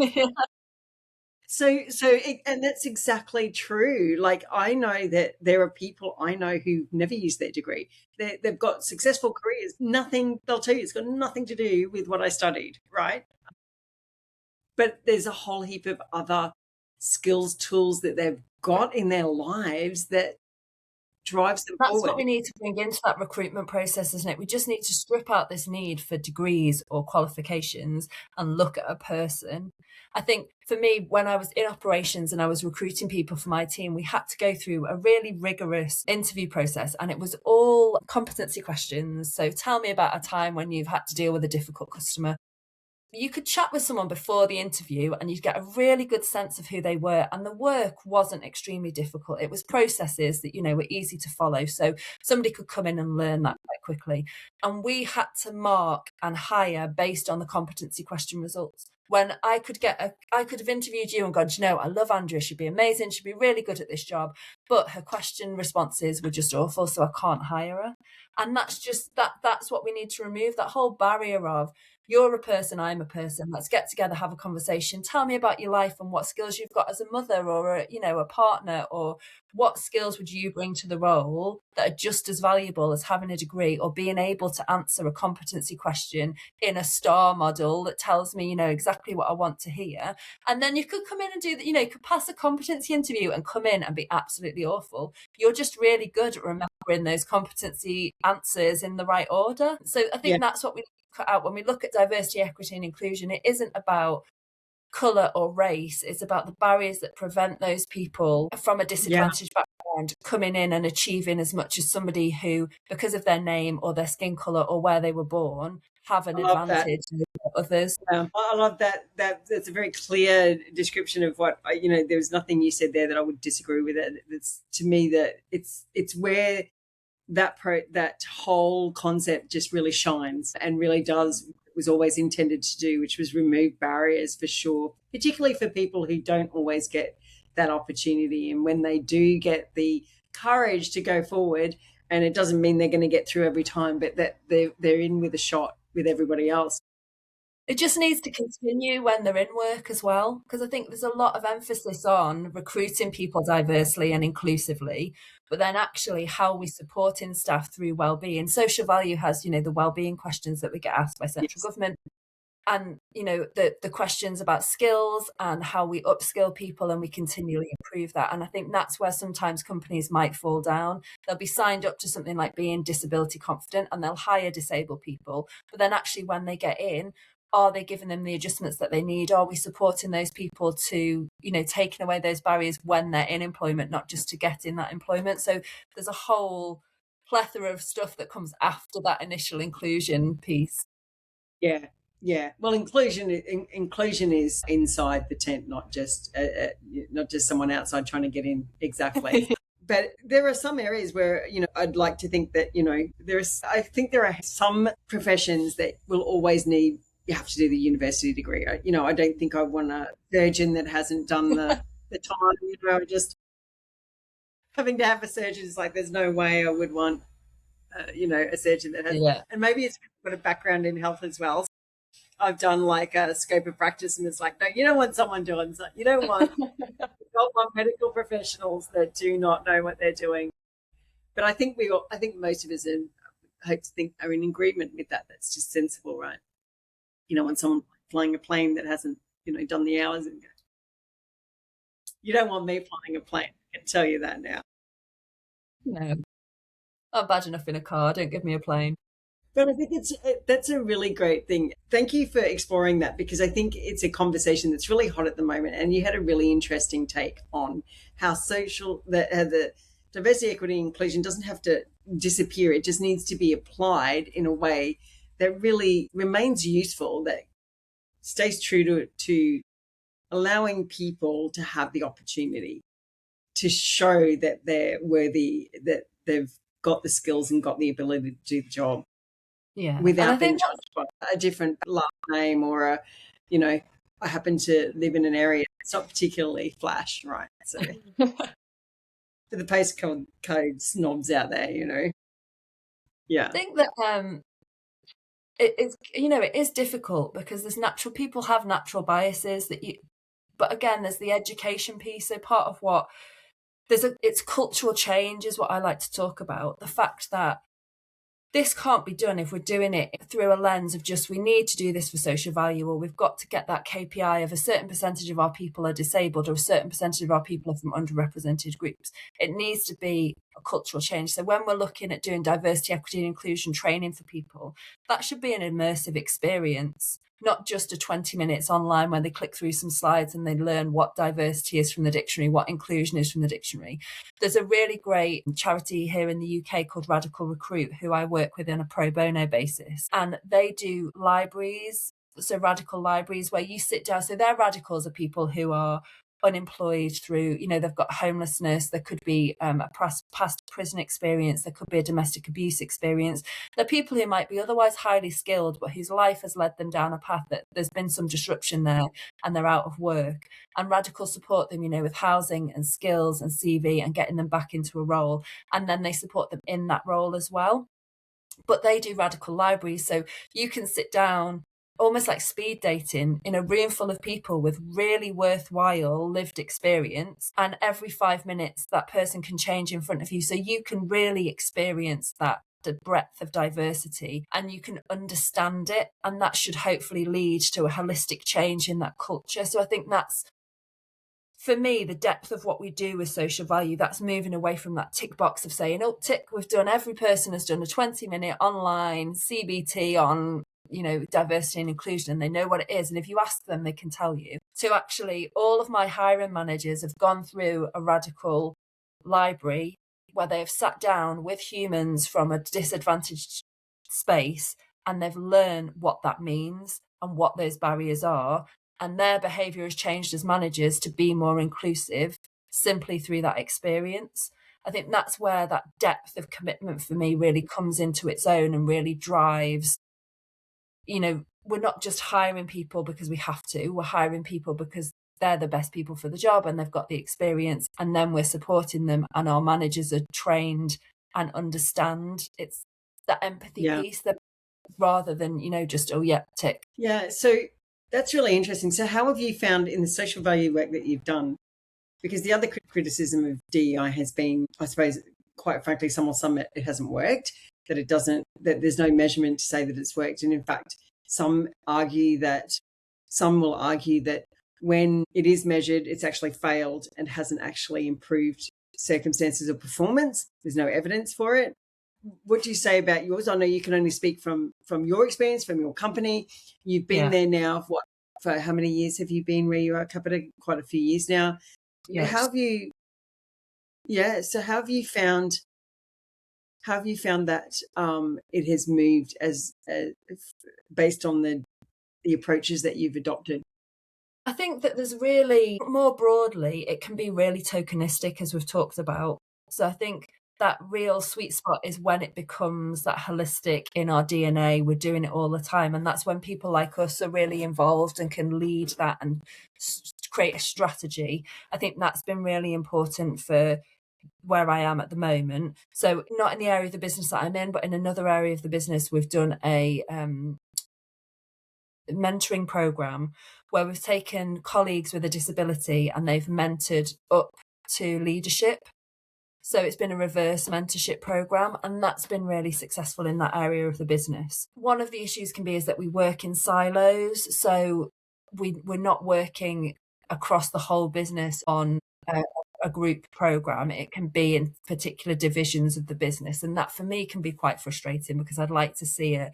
that's exactly true. Like, I know that there are people I know who never used their degree. They've got successful careers. They'll tell you it's got nothing to do with what I studied, right? But there's a whole heap of other skills, tools that they've got in their lives that drives them forward. That's what we need to bring into that recruitment process, isn't it? We just need to strip out this need for degrees or qualifications and look at a person. I think for me, when I was in operations and I was recruiting people for my team, we had to go through a really rigorous interview process, and it was all competency questions. So tell me about a time when you've had to deal with a difficult customer. you could chat with someone before the interview and you'd get a really good sense of who they were. And the work wasn't extremely difficult. It was processes that, were easy to follow. So somebody could come in and learn that quite quickly. And we had to mark and hire based on the competency question results. When I could have interviewed you and gone, I love Andrea, she'd be amazing, she'd be really good at this job, but her question responses were just awful, so I can't hire her. And that's what we need to remove, that whole barrier of, you're a person, I'm a person, let's get together, have a conversation, tell me about your life and what skills you've got as a mother or a partner, or what skills would you bring to the role that are just as valuable as having a degree or being able to answer a competency question in a STAR model that tells me, exactly what I want to hear. And then you could come in and do that, you could pass a competency interview and come in and be absolutely awful. You're just really good at remembering those competency answers in the right order. So I think that's what we cut out when we look at diversity, equity and inclusion. It isn't about colour or race, it's about the barriers that prevent those people from a disadvantaged background coming in and achieving as much as somebody who, because of their name or their skin colour or where they were born, have an advantage over others. I love that. That's a very clear description of what there was nothing you said there that I would disagree with. It's to me that it's where that whole concept just really shines and really does what it was always intended to do, which was remove barriers for sure, particularly for people who don't always get that opportunity. And when they do get the courage to go forward, and it doesn't mean they're going to get through every time, but that they're in with a shot with everybody else. It just needs to continue when they're in work as well, because I think there's a lot of emphasis on recruiting people diversely and inclusively, but then actually how we supporting staff through wellbeing. Social value has, the wellbeing questions that we get asked by central government, and the questions about skills and how we upskill people and we continually improve that. And I think that's where sometimes companies might fall down. They'll be signed up to something like being disability confident and they'll hire disabled people, but then actually when they get in, are they giving them the adjustments that they need? Are we supporting those people to, taking away those barriers when they're in employment, not just to get in that employment? So there's a whole plethora of stuff that comes after that initial inclusion piece. Yeah. Well, inclusion is inside the tent, not just someone outside trying to get in. Exactly. But there are some areas where, I'd like to think that, I think there are some professions that will always need, you have to do the university degree. I don't think I want a surgeon that hasn't done the time, just having to have a surgeon is like, there's no way I would want, a surgeon that has, and maybe it's got a background in health as well. I've done like a scope of practice and it's like, no, you don't want someone doing so. You don't want medical professionals that do not know what they're doing. But I think most of us are in agreement with that. That's just sensible, right? You don't want someone flying a plane that hasn't, done the hours. And you don't want me flying a plane. I can tell you that now. No, I'm bad enough in a car. Don't give me a plane. But I think that's a really great thing. Thank you for exploring that, because I think it's a conversation that's really hot at the moment. And you had a really interesting take on how the diversity, equity, and inclusion doesn't have to disappear. It just needs to be applied in a way that really remains useful, that stays true to allowing people to have the opportunity to show that they're worthy, that they've got the skills and got the ability to do the job. Yeah. Without being judged by a different last name or I happen to live in an area that's not particularly flash, right? So for the postcode snobs out there, Yeah. I think that it is difficult because people have natural biases but again, there's the education piece. So part of what it's cultural change is what I like to talk about. The fact that this can't be done if we're doing it through a lens of just, we need to do this for social value, or we've got to get that KPI of a certain percentage of our people are disabled or a certain percentage of our people are from underrepresented groups. It needs to be a cultural change. So when we're looking at doing diversity, equity and inclusion training for people, that should be an immersive experience, not just a 20 minutes online where they click through some slides and they learn what diversity is from the dictionary, what inclusion is from the dictionary. There's a really great charity here in the UK called Radical Recruit, who I work with on a pro bono basis. And they do libraries So radical libraries where you sit down. So their radicals are people who are unemployed through, they've got homelessness, there could be a past prison experience, there could be a domestic abuse experience. They're people who might be otherwise highly skilled, but whose life has led them down a path that there's been some disruption there and they're out of work. And radicals support them, with housing and skills and CV and getting them back into a role. And then they support them in that role as well. But they do radical libraries. So you can sit down almost like speed dating in a room full of people with really worthwhile lived experience. And every 5 minutes, that person can change in front of you. So you can really experience that the breadth of diversity and you can understand it. And that should hopefully lead to a holistic change in that culture. So I think that's, for me, the depth of what we do with social value, that's moving away from that tick box of saying, oh, tick, every person has done a 20-minute online CBT on, diversity and inclusion, and they know what it is. And if you ask them, they can tell you. So actually, all of my hiring managers have gone through a radical library where they have sat down with humans from a disadvantaged space and they've learned what that means and what those barriers are. And their behaviour has changed as managers to be more inclusive simply through that experience. I think that's where that depth of commitment for me really comes into its own and really drives, we're not just hiring people because we have to, we're hiring people because they're the best people for the job and they've got the experience, and then we're supporting them and our managers are trained and understand. It's that empathy piece that rather than, just, oh yeah, tick. Yeah, so that's really interesting. So how have you found in the social value work that you've done, because the other criticism of DEI has been, I suppose, quite frankly, some it hasn't worked, that there's no measurement to say that it's worked. And in fact, some will argue that when it is measured, it's actually failed and hasn't actually improved circumstances or performance. There's no evidence for it. What do you say about yours? I know you can only speak from your experience, from your company. You've been there now, for how many years have you been where you are? Quite a few years now. Yes. How have you found that it has moved as based on the approaches that you've adopted? I think that there's really, more broadly, it can be really tokenistic, as we've talked about. So I think that real sweet spot is when it becomes that holistic in our DNA. We're doing it all the time. And that's when people like us are really involved and can lead that and create a strategy. I think that's been really important for where I am at the moment. So not in the area of the business that I'm in, but in another area of the business, we've done a mentoring program where we've taken colleagues with a disability and they've mentored up to leadership. So it's been a reverse mentorship program, and that's been really successful in that area of the business. One of the issues can be is that we work in silos. So we're not working across the whole business on a group program. It can be in particular divisions of the business. And that for me can be quite frustrating because I'd like to see an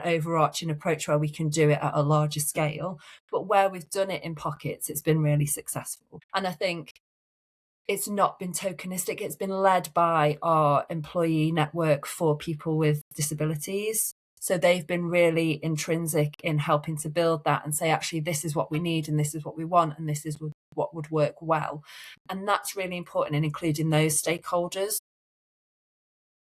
overarching approach where we can do it at a larger scale. But where we've done it in pockets, it's been really successful. And I think it's not been tokenistic. It's been led by our employee network for people with disabilities. So they've been really intrinsic in helping to build that and say, actually, this is what we need and this is what we want and this is what would work well. And that's really important in including those stakeholders.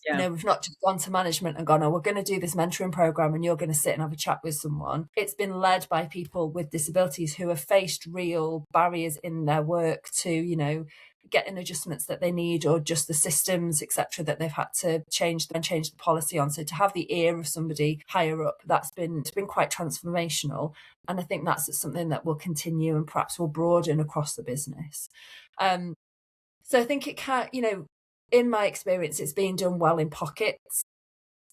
Yeah. We've not just gone to management and gone, oh, we're going to do this mentoring program and you're going to sit and have a chat with someone. It's been led by people with disabilities who have faced real barriers in their work to, getting adjustments that they need or just the systems, etc., that they've had to change the policy on. So to have the ear of somebody higher up, it's been quite transformational. And I think that's something that will continue and perhaps will broaden across the business. So I think it can, in my experience, it's being done well in pockets.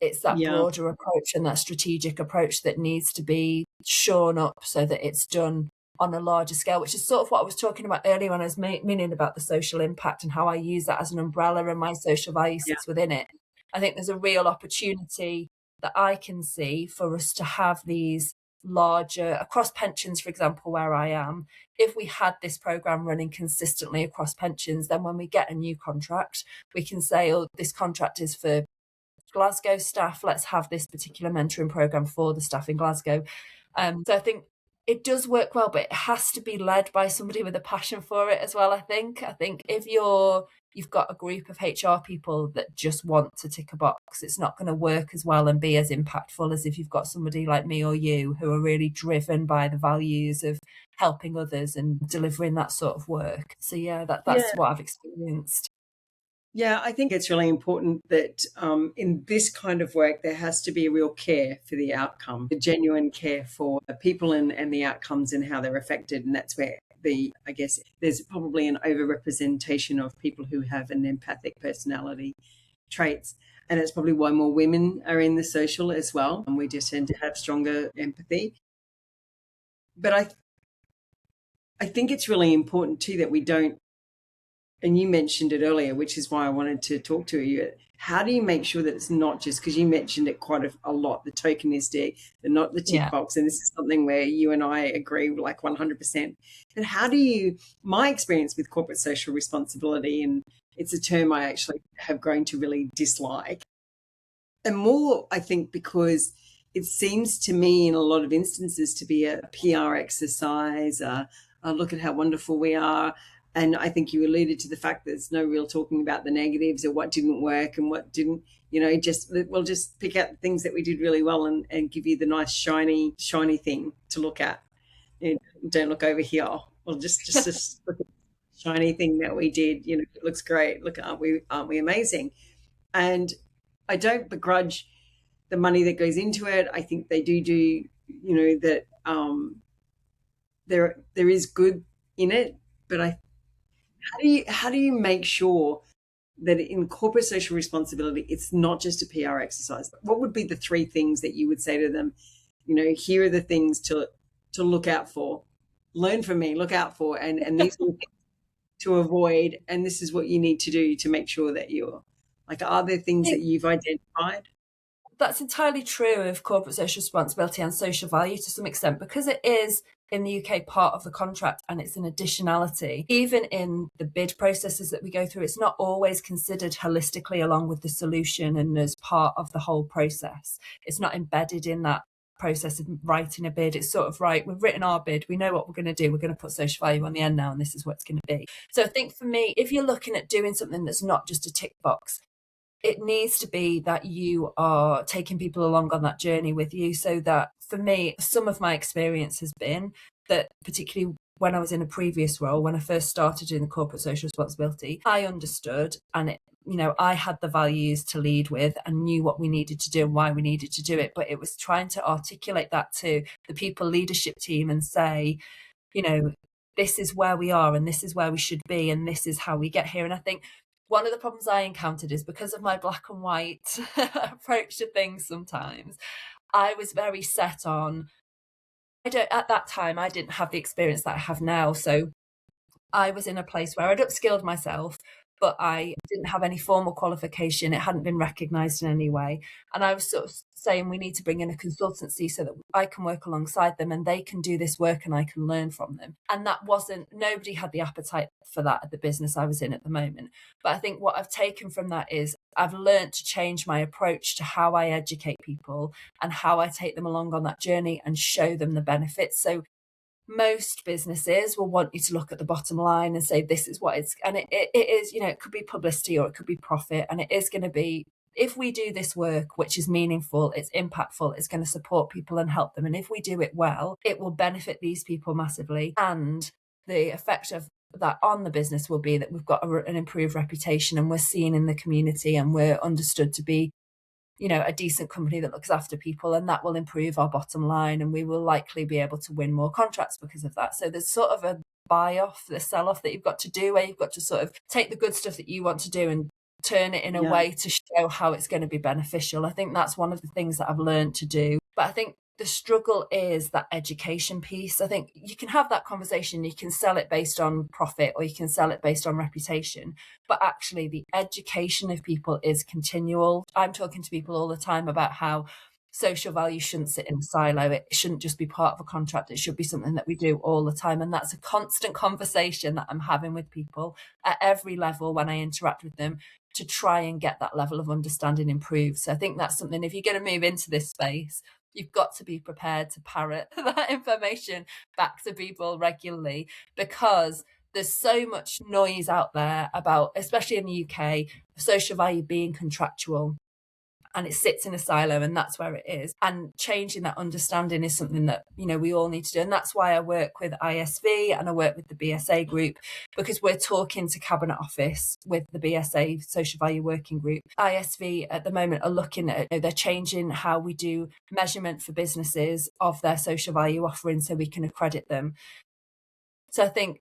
It's that broader approach and that strategic approach that needs to be shown up so that it's done on a larger scale, which is sort of what I was talking about earlier when I was meaning about the social impact and how I use that as an umbrella and my social value sits within it. I think there's a real opportunity that I can see for us to have these larger, across pensions, for example, where I am, if we had this program running consistently across pensions, then when we get a new contract, we can say, oh, this contract is for Glasgow staff, let's have this particular mentoring program for the staff in Glasgow. So I think it does work well, but it has to be led by somebody with a passion for it as well, I think. I think if you've got a group of HR people that just want to tick a box, it's not going to work as well and be as impactful as if you've got somebody like me or you who are really driven by the values of helping others and delivering that sort of work. So yeah, that's what I've experienced. Yeah, I think it's really important that in this kind of work, there has to be a real care for the outcome, a genuine care for the people and the outcomes and how they're affected. And that's where I guess there's probably an overrepresentation of people who have an empathic personality traits. And that's probably why more women are in the social as well. And we just tend to have stronger empathy. But I think it's really important too that we don't, and you mentioned it earlier, which is why I wanted to talk to you. How do you make sure that it's not just, because you mentioned it quite a lot, the tokenistic, not the tick box, and this is something where you and I agree like 100%. And how do you, my experience with corporate social responsibility, and it's a term I actually have grown to really dislike, and more, I think, because it seems to me in a lot of instances to be a PR exercise, look at how wonderful we are. And I think you alluded to the fact that there's no real talking about the negatives or what didn't work and what didn't, we'll just pick out the things that we did really well and give you the nice shiny thing to look at. Don't look over here. Well, just look at the shiny thing that we did. It looks great. Look, aren't we amazing? And I don't begrudge the money that goes into it. I think they do, that there is good in it, but how do you make sure that in corporate social responsibility, it's not just a PR exercise? What would be the 3 things that you would say to them? Here are the things to look out for. Learn from me, look out for, and these are the things to avoid. And this is what you need to do to make sure that you're like, are there things that you've identified? That's entirely true of corporate social responsibility and social value to some extent, because it is in the UK part of the contract and it's an additionality. Even in the bid processes that we go through, it's not always considered holistically along with the solution and as part of the whole process. It's not embedded in that process of writing a bid. It's sort of, right, we've written our bid, we know what we're going to do, we're going to put social value on the end now, and this is what it's going to be. So I think for me, if you're looking at doing something that's not just a tick box, it needs to be that you are taking people along on that journey with you. So that for me, some of my experience has been that, particularly when I was in a previous role, when I first started in corporate social responsibility, I understood and I had the values to lead with and knew what we needed to do and why we needed to do it. But it was trying to articulate that to the people leadership team and say, this is where we are and this is where we should be and this is how we get here. And I think one of the problems I encountered is because of my black and white approach to things sometimes, I was very set on, at that time, I didn't have the experience that I have now. So I was in a place where I'd upskilled myself, but I didn't have any formal qualification. It hadn't been recognised in any way. And I was sort of saying we need to bring in a consultancy so that I can work alongside them and they can do this work and I can learn from them. And nobody had the appetite for that at the business I was in at the moment. But I think what I've taken from that is I've learned to change my approach to how I educate people and how I take them along on that journey and show them the benefits. So most businesses will want you to look at the bottom line and say, this is what it's, and it is, it could be publicity or it could be profit. And it is going to be, if we do this work, which is meaningful, it's impactful, it's going to support people and help them. And if we do it well, it will benefit these people massively. And the effect of that on the business will be that we've got an improved reputation and we're seen in the community and we're understood to be a decent company that looks after people, and that will improve our bottom line and we will likely be able to win more contracts because of that. So there's sort of a the sell-off that you've got to do where you've got to sort of take the good stuff that you want to do and turn it in a way to show how it's going to be beneficial. I think that's one of the things that I've learned to do. But I think the struggle is that education piece. I think you can have that conversation, you can sell it based on profit or you can sell it based on reputation, but actually the education of people is continual. I'm talking to people all the time about how social value shouldn't sit in a silo. It shouldn't just be part of a contract. It should be something that we do all the time. And that's a constant conversation that I'm having with people at every level when I interact with them to try and get that level of understanding improved. So I think that's something, if you're going to move into this space, You've got to be prepared to parrot that information back to people regularly, because there's so much noise out there about, especially in the UK, social value being contractual, and it sits in a silo, and that's where it is. And changing that understanding is something that, you know, we all need to do. And that's why I work with ISV and I work with the BSA group, because we're talking to Cabinet Office with the BSA Social Value Working Group. ISV at the moment are looking at, they're changing how we do measurement for businesses of their social value offering so we can accredit them. So I think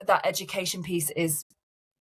that education piece is,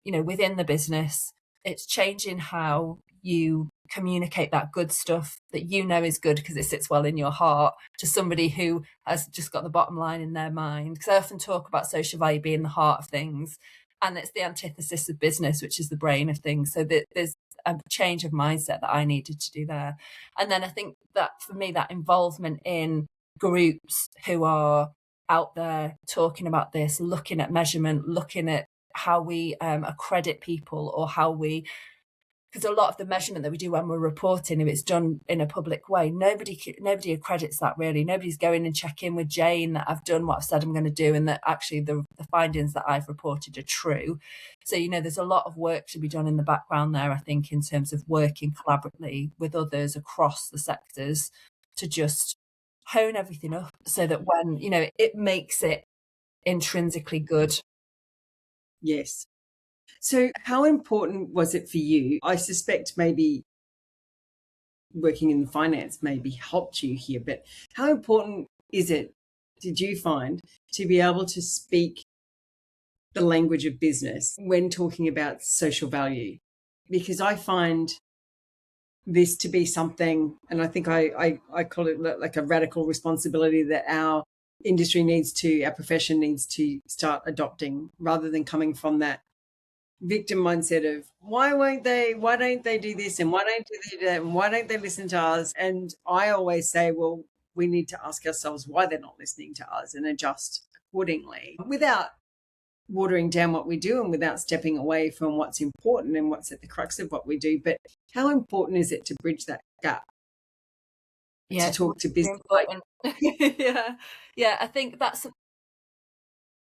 you know, within the business, it's changing how you communicate that good stuff that you know is good because it sits well in your heart to somebody who has just got the bottom line in their mind. Because I often talk about social value being the heart of things, and it's the antithesis of business, which is the brain of things. So there's a change of mindset that I needed to do there. And then I think that for me, that involvement in groups who are out there talking about this, looking at measurement, looking at how we accredit people, or how we, because a lot of the measurement that we do when we're reporting, if it's done in a public way, nobody accredits that really. Nobody's going and checking with Jane that I've done what I've said I'm going to do, and that actually the findings that I've reported are true. So, you know, there's a lot of work to be done in the background there, I think, in terms of working collaboratively with others across the sectors to just hone everything up so that when, you know, it makes it intrinsically good. Yes. So how important was it for you? I suspect maybe working in finance maybe helped you here, but how important is it, did you find, to be able to speak the language of business when talking about social value? Because I find this to be something, and I think I call it like a radical responsibility that our industry needs to, our profession needs to start adopting, rather than coming from that victim mindset of why don't they do this, and why don't they do that, and why don't they listen to us? And I always say, well, we need to ask ourselves why they're not listening to us and adjust accordingly, without watering down what we do and without stepping away from what's important and what's at the crux of what we do. But how important is it to bridge that gap? Yeah, to talk to business. yeah, I think that's.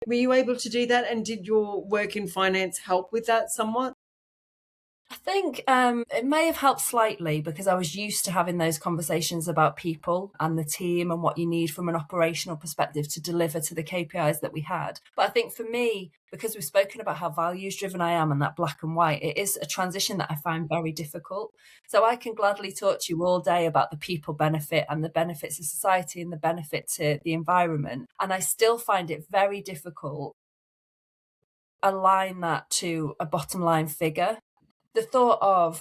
Were you able to do that, and did your work in finance help with that somewhat? I think it may have helped slightly, because I was used to having those conversations about people and the team and what you need from an operational perspective to deliver to the KPIs that we had. But I think for me, because we've spoken about how values driven I am and that black and white, it is a transition that I find very difficult. So I can gladly talk to you all day about the people benefit and the benefits of society and the benefit to the environment. And I still find it very difficult align that to a bottom line figure. The thought of,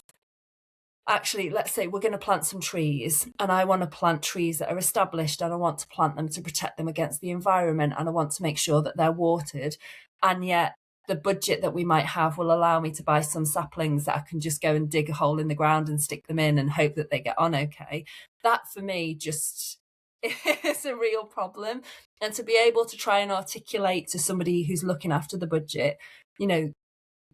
actually, let's say we're going to plant some trees, and I want to plant trees that are established, and I want to plant them to protect them against the environment, and I want to make sure that they're watered. And yet the budget that we might have will allow me to buy some saplings that I can just go and dig a hole in the ground and stick them in and hope that they get on okay. That for me just is a real problem. And to be able to try and articulate to somebody who's looking after the budget, you know,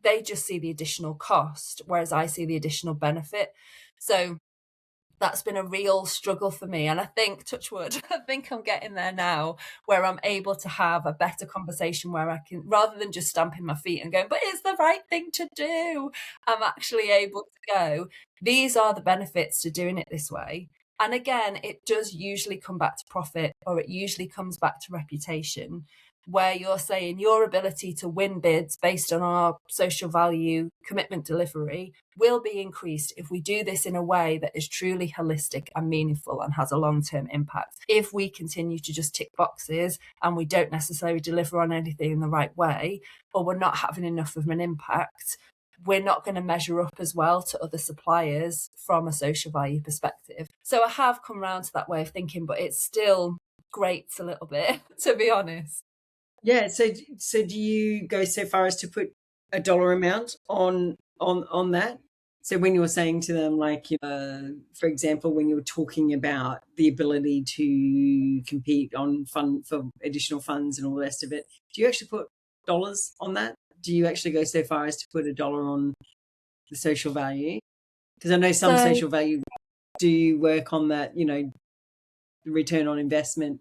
they just see the additional cost, whereas I see the additional benefit. So that's been a real struggle for me. And I think, touch wood, I think I'm getting there now, where I'm able to have a better conversation where I can, rather than just stamping my feet and going, but it's the right thing to do, I'm actually able to go, these are the benefits to doing it this way. And again, it does usually come back to profit, or it usually comes back to reputation, where you're saying your ability to win bids based on our social value commitment delivery will be increased if we do this in a way that is truly holistic and meaningful and has a long-term impact. If we continue to just tick boxes and we don't necessarily deliver on anything in the right way, or we're not having enough of an impact, we're not going to measure up as well to other suppliers from a social value perspective. So I have come around to that way of thinking, but it still grates a little bit, to be honest. Yeah. So do you go so far as to put a dollar amount on that? So when you're saying to them, like, for example, when you're talking about the ability to compete on fund for additional funds and all the rest of it, do you actually put dollars on that? Do you actually go so far as to put a dollar on the social value? Because I know some social value do you work on that, return on investment?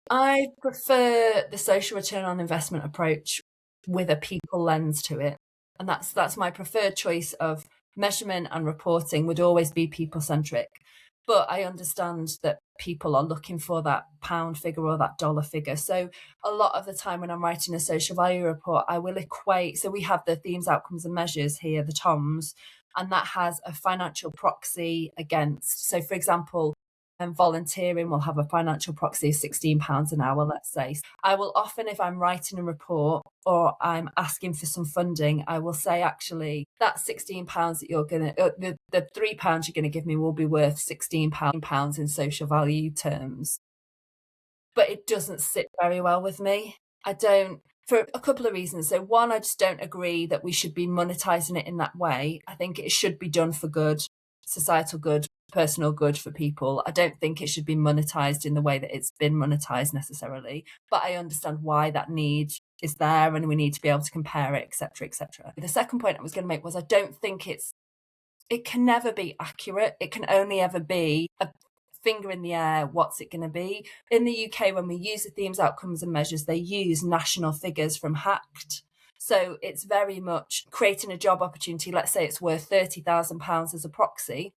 I prefer the social return on investment approach with a people lens to it. And that's my preferred choice of measurement and reporting would always be people centric. But I understand that people are looking for that pound figure or that dollar figure. So a lot of the time when I'm writing a social value report, I will equate. So we have the themes, outcomes, and measures here, the TOMs, and that has a financial proxy against. So for example, and volunteering will have a financial proxy of £16 an hour, let's say. I will often, if I'm writing a report or I'm asking for some funding, I will say, actually, that £16 that you're going to, the £3 you're going to give me will be worth £16 in social value terms. But it doesn't sit very well with me. I don't, for a couple of reasons. So one, I just don't agree that we should be monetizing it in that way. I think it should be done for good, societal good, personal good for people. I don't think it should be monetized in the way that it's been monetized necessarily, but I understand why that need is there and we need to be able to compare it, etc., etc. The second point I was going to make was I don't think it can never be accurate. It can only ever be a finger in the air. What's it going to be? In the UK, when we use the themes, outcomes, and measures, they use national figures from HACT. So it's very much creating a job opportunity. Let's say it's worth £30,000 as a proxy.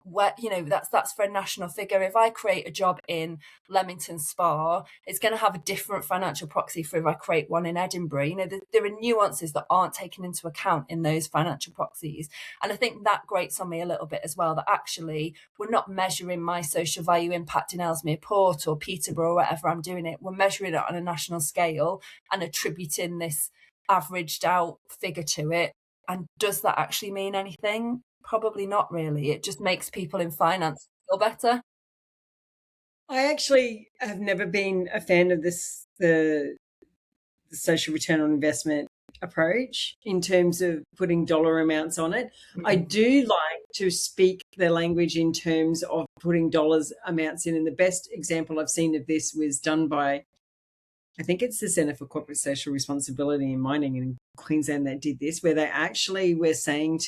Where that's for a national figure. If I create a job in Leamington Spa, it's going to have a different financial proxy for if I create one in Edinburgh. There are nuances that aren't taken into account in those financial proxies, and I think that grates on me a little bit as well, that actually we're not measuring my social value impact in Ellesmere Port or Peterborough or wherever I'm doing it. We're measuring it on a national scale and attributing this averaged out figure to it. And does that actually mean anything? Probably not really. It just makes people in finance feel better. I actually have never been a fan of the social return on investment approach in terms of putting dollar amounts on it. I do like to speak the language in terms of putting dollars amounts in. And the best example I've seen of this was done by, I think it's the Centre for Corporate Social Responsibility in Mining in Queensland that did this, where they actually were saying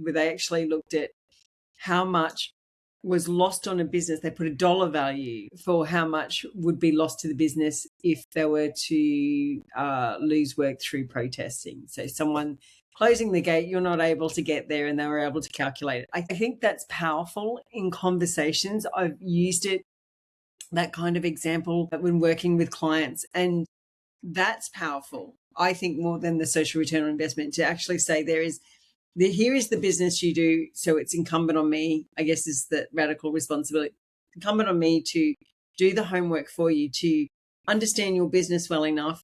where they actually looked at how much was lost on a business. They put a dollar value for how much would be lost to the business if they were to lose work through protesting. So someone closing the gate, you're not able to get there, and they were able to calculate it. I think that's powerful in conversations. I've used it, that kind of example, when working with clients, and that's powerful, I think, more than the social return on investment, to actually say here is the business you do, so it's incumbent on me, I guess is the radical responsibility, incumbent on me to do the homework for you, to understand your business well enough,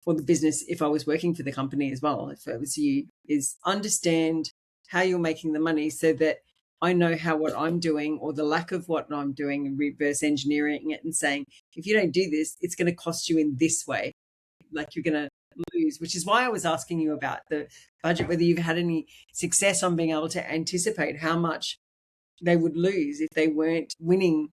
or the business, if I was working for the company as well, if it was you, is understand how you're making the money so that I know how what I'm doing or the lack of what I'm doing, and reverse engineering it and saying, if you don't do this, it's going to cost you in this way. Like you're going to lose, which is why I was asking you about the budget, whether you've had any success on being able to anticipate how much they would lose if they weren't winning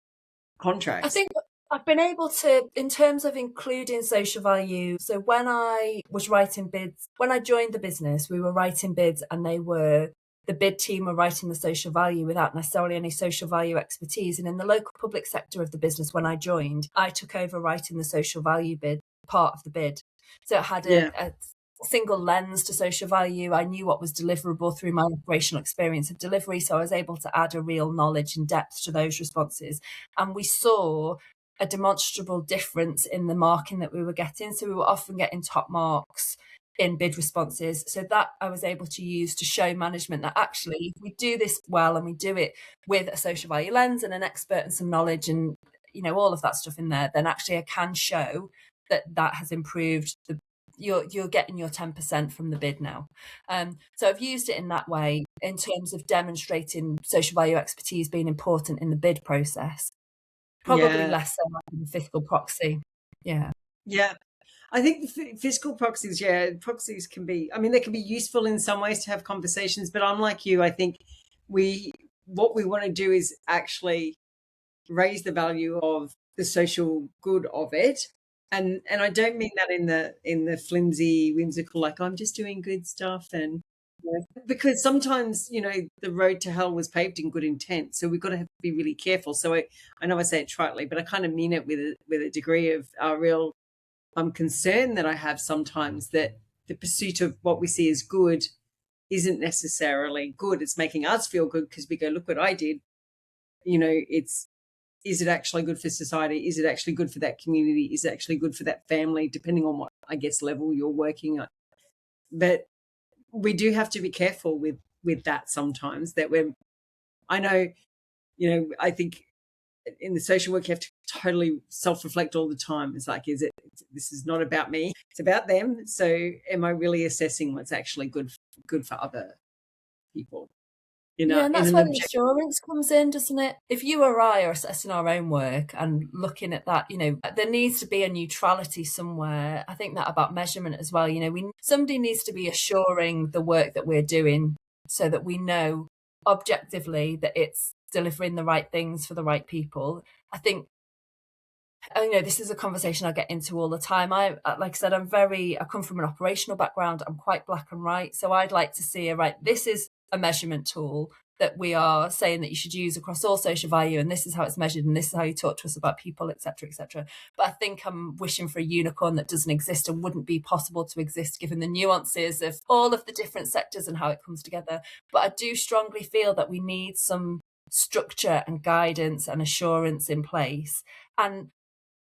contracts. I think I've been able to, in terms of including social value. So when I was writing bids, when I joined the business, we were writing bids and the bid team were writing the social value without necessarily any social value expertise. And in the local public sector of the business, when I joined, I took over writing the social value bid, part of the bid. So it had a single lens to social value. I knew what was deliverable through my operational experience of delivery. So I was able to add a real knowledge and depth to those responses. And we saw a demonstrable difference in the marking that we were getting. So we were often getting top marks in bid responses. So that I was able to use to show management that actually, if we do this well and we do it with a social value lens and an expert and some knowledge and all of that stuff in there, then actually I can show that has improved you're getting your 10% from the bid now. So I've used it in that way in terms of demonstrating social value expertise being important in the bid process. Probably less so in the fiscal proxy. Yeah. I think fiscal proxies, proxies can be, they can be useful in some ways to have conversations, but unlike you, I think what we want to do is actually raise the value of the social good of it. And I don't mean that in the flimsy, whimsical, like I'm just doing good stuff and Because sometimes, the road to hell was paved in good intent. So we've got to be really careful. So I know I say it tritely, but I kind of mean it with a degree of real concern that I have sometimes, that the pursuit of what we see as good isn't necessarily good. It's making us feel good because we go, look what I did. Is it actually good for society? Is it actually good for that community? Is it actually good for that family, depending on what, I guess, level you're working at? But we do have to be careful with that sometimes, that I know, I think in the social work, you have to totally self-reflect all the time. It's like, this is not about me, it's about them. So am I really assessing what's actually good for other people? Yeah, and that's where the assurance comes in, doesn't it? If you or I are assessing our own work and looking at that, there needs to be a neutrality somewhere. I think that about measurement as well. Somebody needs to be assuring the work that we're doing so that we know objectively that it's delivering the right things for the right people. I think, this is a conversation I get into all the time. Like I said, I come from an operational background. I'm quite black and white. So I'd like to see, this is a measurement tool that we are saying that you should use across all social value, and this is how it's measured, and this is how you talk to us about people, etc., etc. But I think I'm wishing for a unicorn that doesn't exist and wouldn't be possible to exist given the nuances of all of the different sectors and how it comes together. But I do strongly feel that we need some structure and guidance and assurance in place. And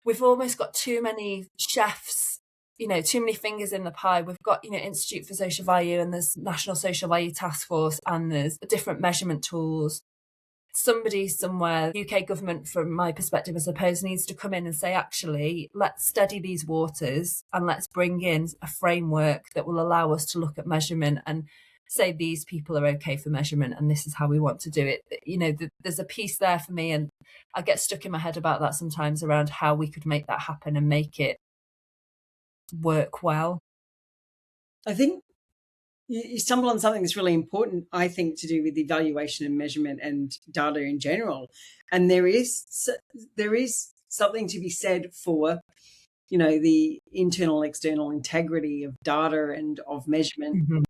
we've almost got too many chefs, too many fingers in the pie. We've got, Institute for Social Value, and there's National Social Value Task Force, and there's different measurement tools. Somebody somewhere, UK government, from my perspective, I suppose, needs to come in and say, actually, let's steady these waters and let's bring in a framework that will allow us to look at measurement and say these people are okay for measurement and this is how we want to do it. There's a piece there for me, and I get stuck in my head about that sometimes around how we could make that happen and make it work well. I think you stumble on something that's really important, I think, to do with evaluation and measurement and data in general. And there is something to be said for, the internal, external integrity of data and of measurement. Mm-hmm.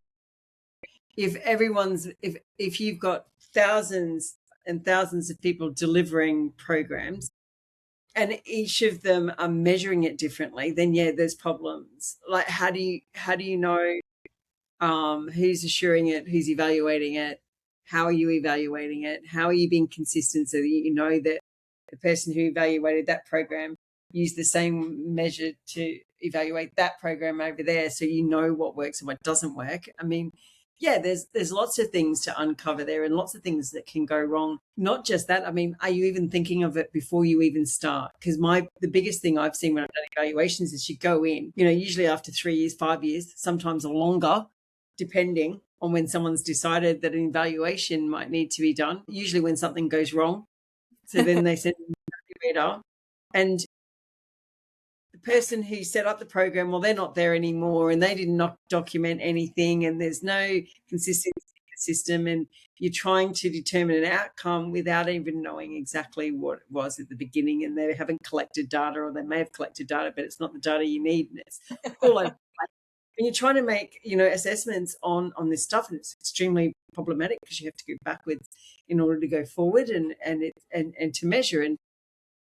If you've got thousands and thousands of people delivering programs, and each of them are measuring it differently, then there's problems. Like, how do you know who's assuring it, who's evaluating it, how are you evaluating it, how are you being consistent so that you know that the person who evaluated that program used the same measure to evaluate that program over there, so you know what works and what doesn't work. I mean, there's lots of things to uncover there and lots of things that can go wrong. Not just that. I mean, are you even thinking of it before you even start? Because the biggest thing I've seen when I've done evaluations is you go in, usually after 3 years, 5 years, sometimes longer, depending on when someone's decided that an evaluation might need to be done, usually when something goes wrong. So then they send an evaluator, and the person who set up the program, well, they're not there anymore, and they did not document anything, and there's no consistency in the system, and you're trying to determine an outcome without even knowing exactly what it was at the beginning, and they haven't collected data, or they may have collected data, but it's not the data you need, and it's all over. And you're trying to make, assessments on this stuff, and it's extremely problematic because you have to go backwards in order to go forward and to measure. And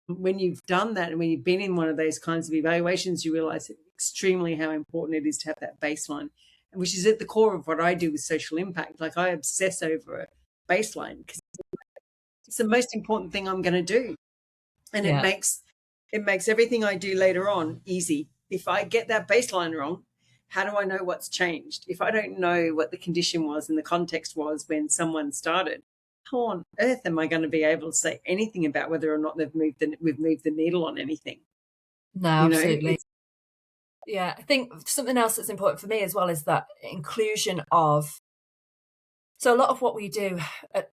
when you've done that, and when you've been in one of those kinds of evaluations, you realize extremely how important it is to have that baseline, which is at the core of what I do with social impact. Like, I obsess over a baseline because it's the most important thing I'm going to do. And it makes everything I do later on easy. If I get that baseline wrong, how do I know what's changed? If I don't know what the condition was and the context was when someone started, how on earth am I going to be able to say anything about whether or not we've moved the needle on anything? No, absolutely. Yeah, I think something else that's important for me as well is that inclusion of. So a lot of what we do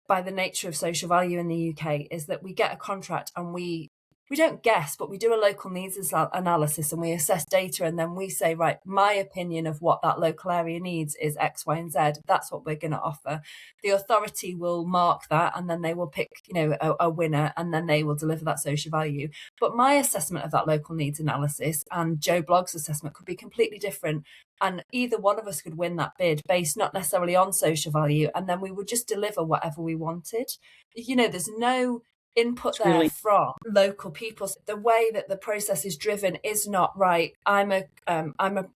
by the nature of social value in the UK is that we get a contract and we we don't guess, but we do a local needs analysis and we assess data, and then we say, right, my opinion of what that local area needs is X, Y, and Z. That's what we're going to offer. The authority will mark that, and then they will pick, a winner, and then they will deliver that social value. But my assessment of that local needs analysis and Joe Blogg's assessment could be completely different. And either one of us could win that bid based not necessarily on social value, and then we would just deliver whatever we wanted. There's no input there from local people. The way that the process is driven is not right. I'm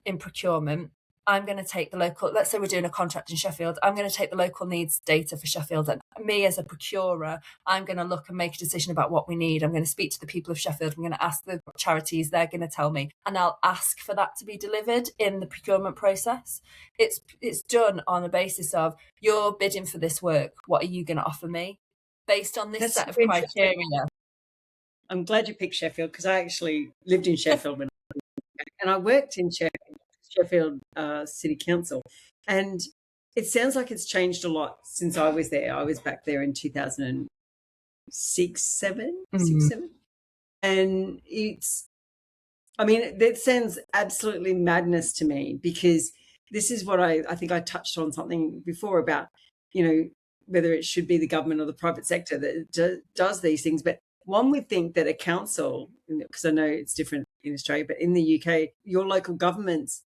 in procurement. I'm going to take the local, let's say we're doing a contract in Sheffield, I'm going to take the local needs data for Sheffield, and me as a procurer, I'm going to look and make a decision about what we need. I'm going to speak to the people of Sheffield. I'm going to ask the charities, they're going to tell me, and I'll ask for that to be delivered in the procurement process. It's done on a basis of, you're bidding for this work, what are you going to offer me? Based on this set of criteria. I'm glad you picked Sheffield, because I actually lived in Sheffield and I worked in Sheffield City Council, and it sounds like it's changed a lot since I was there. I was back there in 2006, 7, and that sounds absolutely madness to me, because this is what I think I touched on something before about, whether it should be the government or the private sector that does these things. But one would think that a council, because I know it's different in Australia, but in the UK, your local governments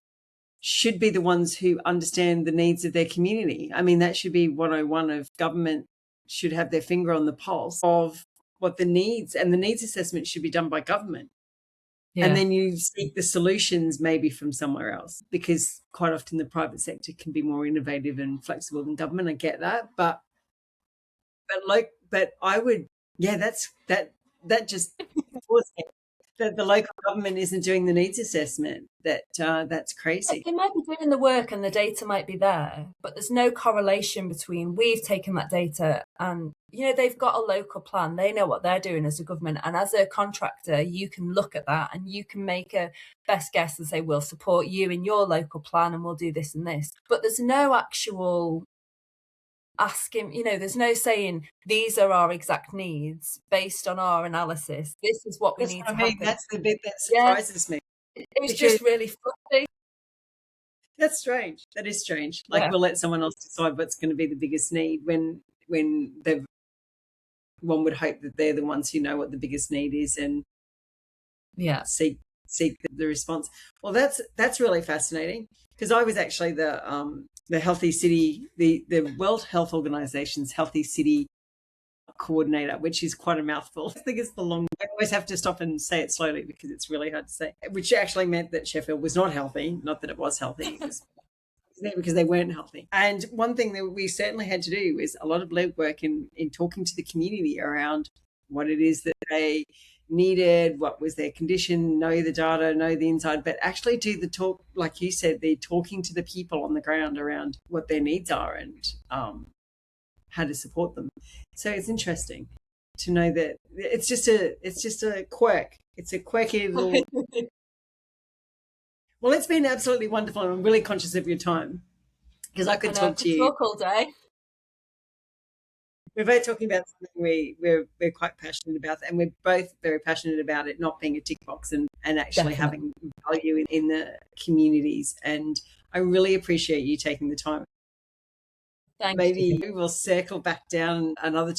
should be the ones who understand the needs of their community. I mean, that should be 101 of government, should have their finger on the pulse of what the needs, and the needs assessment should be done by government. Yeah. And then you seek the solutions maybe from somewhere else, because quite often the private sector can be more innovative and flexible than government. I get that, but I would, that just that the local government isn't doing the needs assessment. That's crazy. They might be doing the work and the data might be there, but there's no correlation between, we've taken that data and, they've got a local plan. They know what they're doing as a government. And as a contractor, you can look at that and you can make a best guess and say, we'll support you in your local plan and we'll do this and this. But there's no actual asking, there's no saying, these are our exact needs based on our analysis. This is what we need to happen. That's the bit that surprises me. It's just really fluffy. That's strange. That is strange. We'll let someone else decide what's going to be the biggest need when one would hope that they're the ones who know what the biggest need is and seek the response. Well, that's really fascinating, because I was actually the Healthy City, the World Health Organization's Healthy City coordinator, which is quite a mouthful. I think it's the long. I always have to stop and say it slowly because it's really hard to say. Which actually meant that Sheffield was not healthy, not that it was healthy. It was because they weren't healthy. And one thing that we certainly had to do was a lot of legwork in talking to the community around what it is that they needed, what was their condition, know the data, know the inside, but actually do the talk, like you said, they're talking to the people on the ground around what their needs are and how to support them. So it's interesting to know that it's just a quirk. It's a quirky little. Well, it's been absolutely wonderful. I'm really conscious of your time, because I could talk to you. Talk all day. We're both talking about something we're quite passionate about, and we're both very passionate about it not being a tick box and actually having value in the communities. And I really appreciate you taking the time. Maybe we'll circle back down another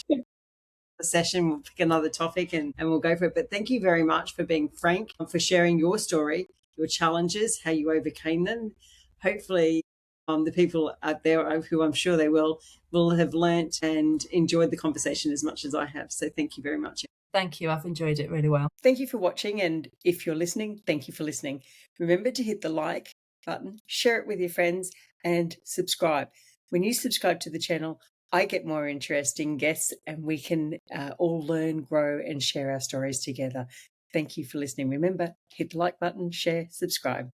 session, we'll pick another topic and we'll go for it. But thank you very much for being frank, for sharing your story, your challenges, how you overcame them. Hopefully the people out there, who I'm sure they will have learnt and enjoyed the conversation as much as I have. So thank you very much. Thank you. I've enjoyed it really well. Thank you for watching. And if you're listening, thank you for listening. Remember to hit the like button, share it with your friends, and subscribe. When you subscribe to the channel, I get more interesting guests and we can all learn, grow, and share our stories together. Thank you for listening. Remember, hit the like button, share, subscribe.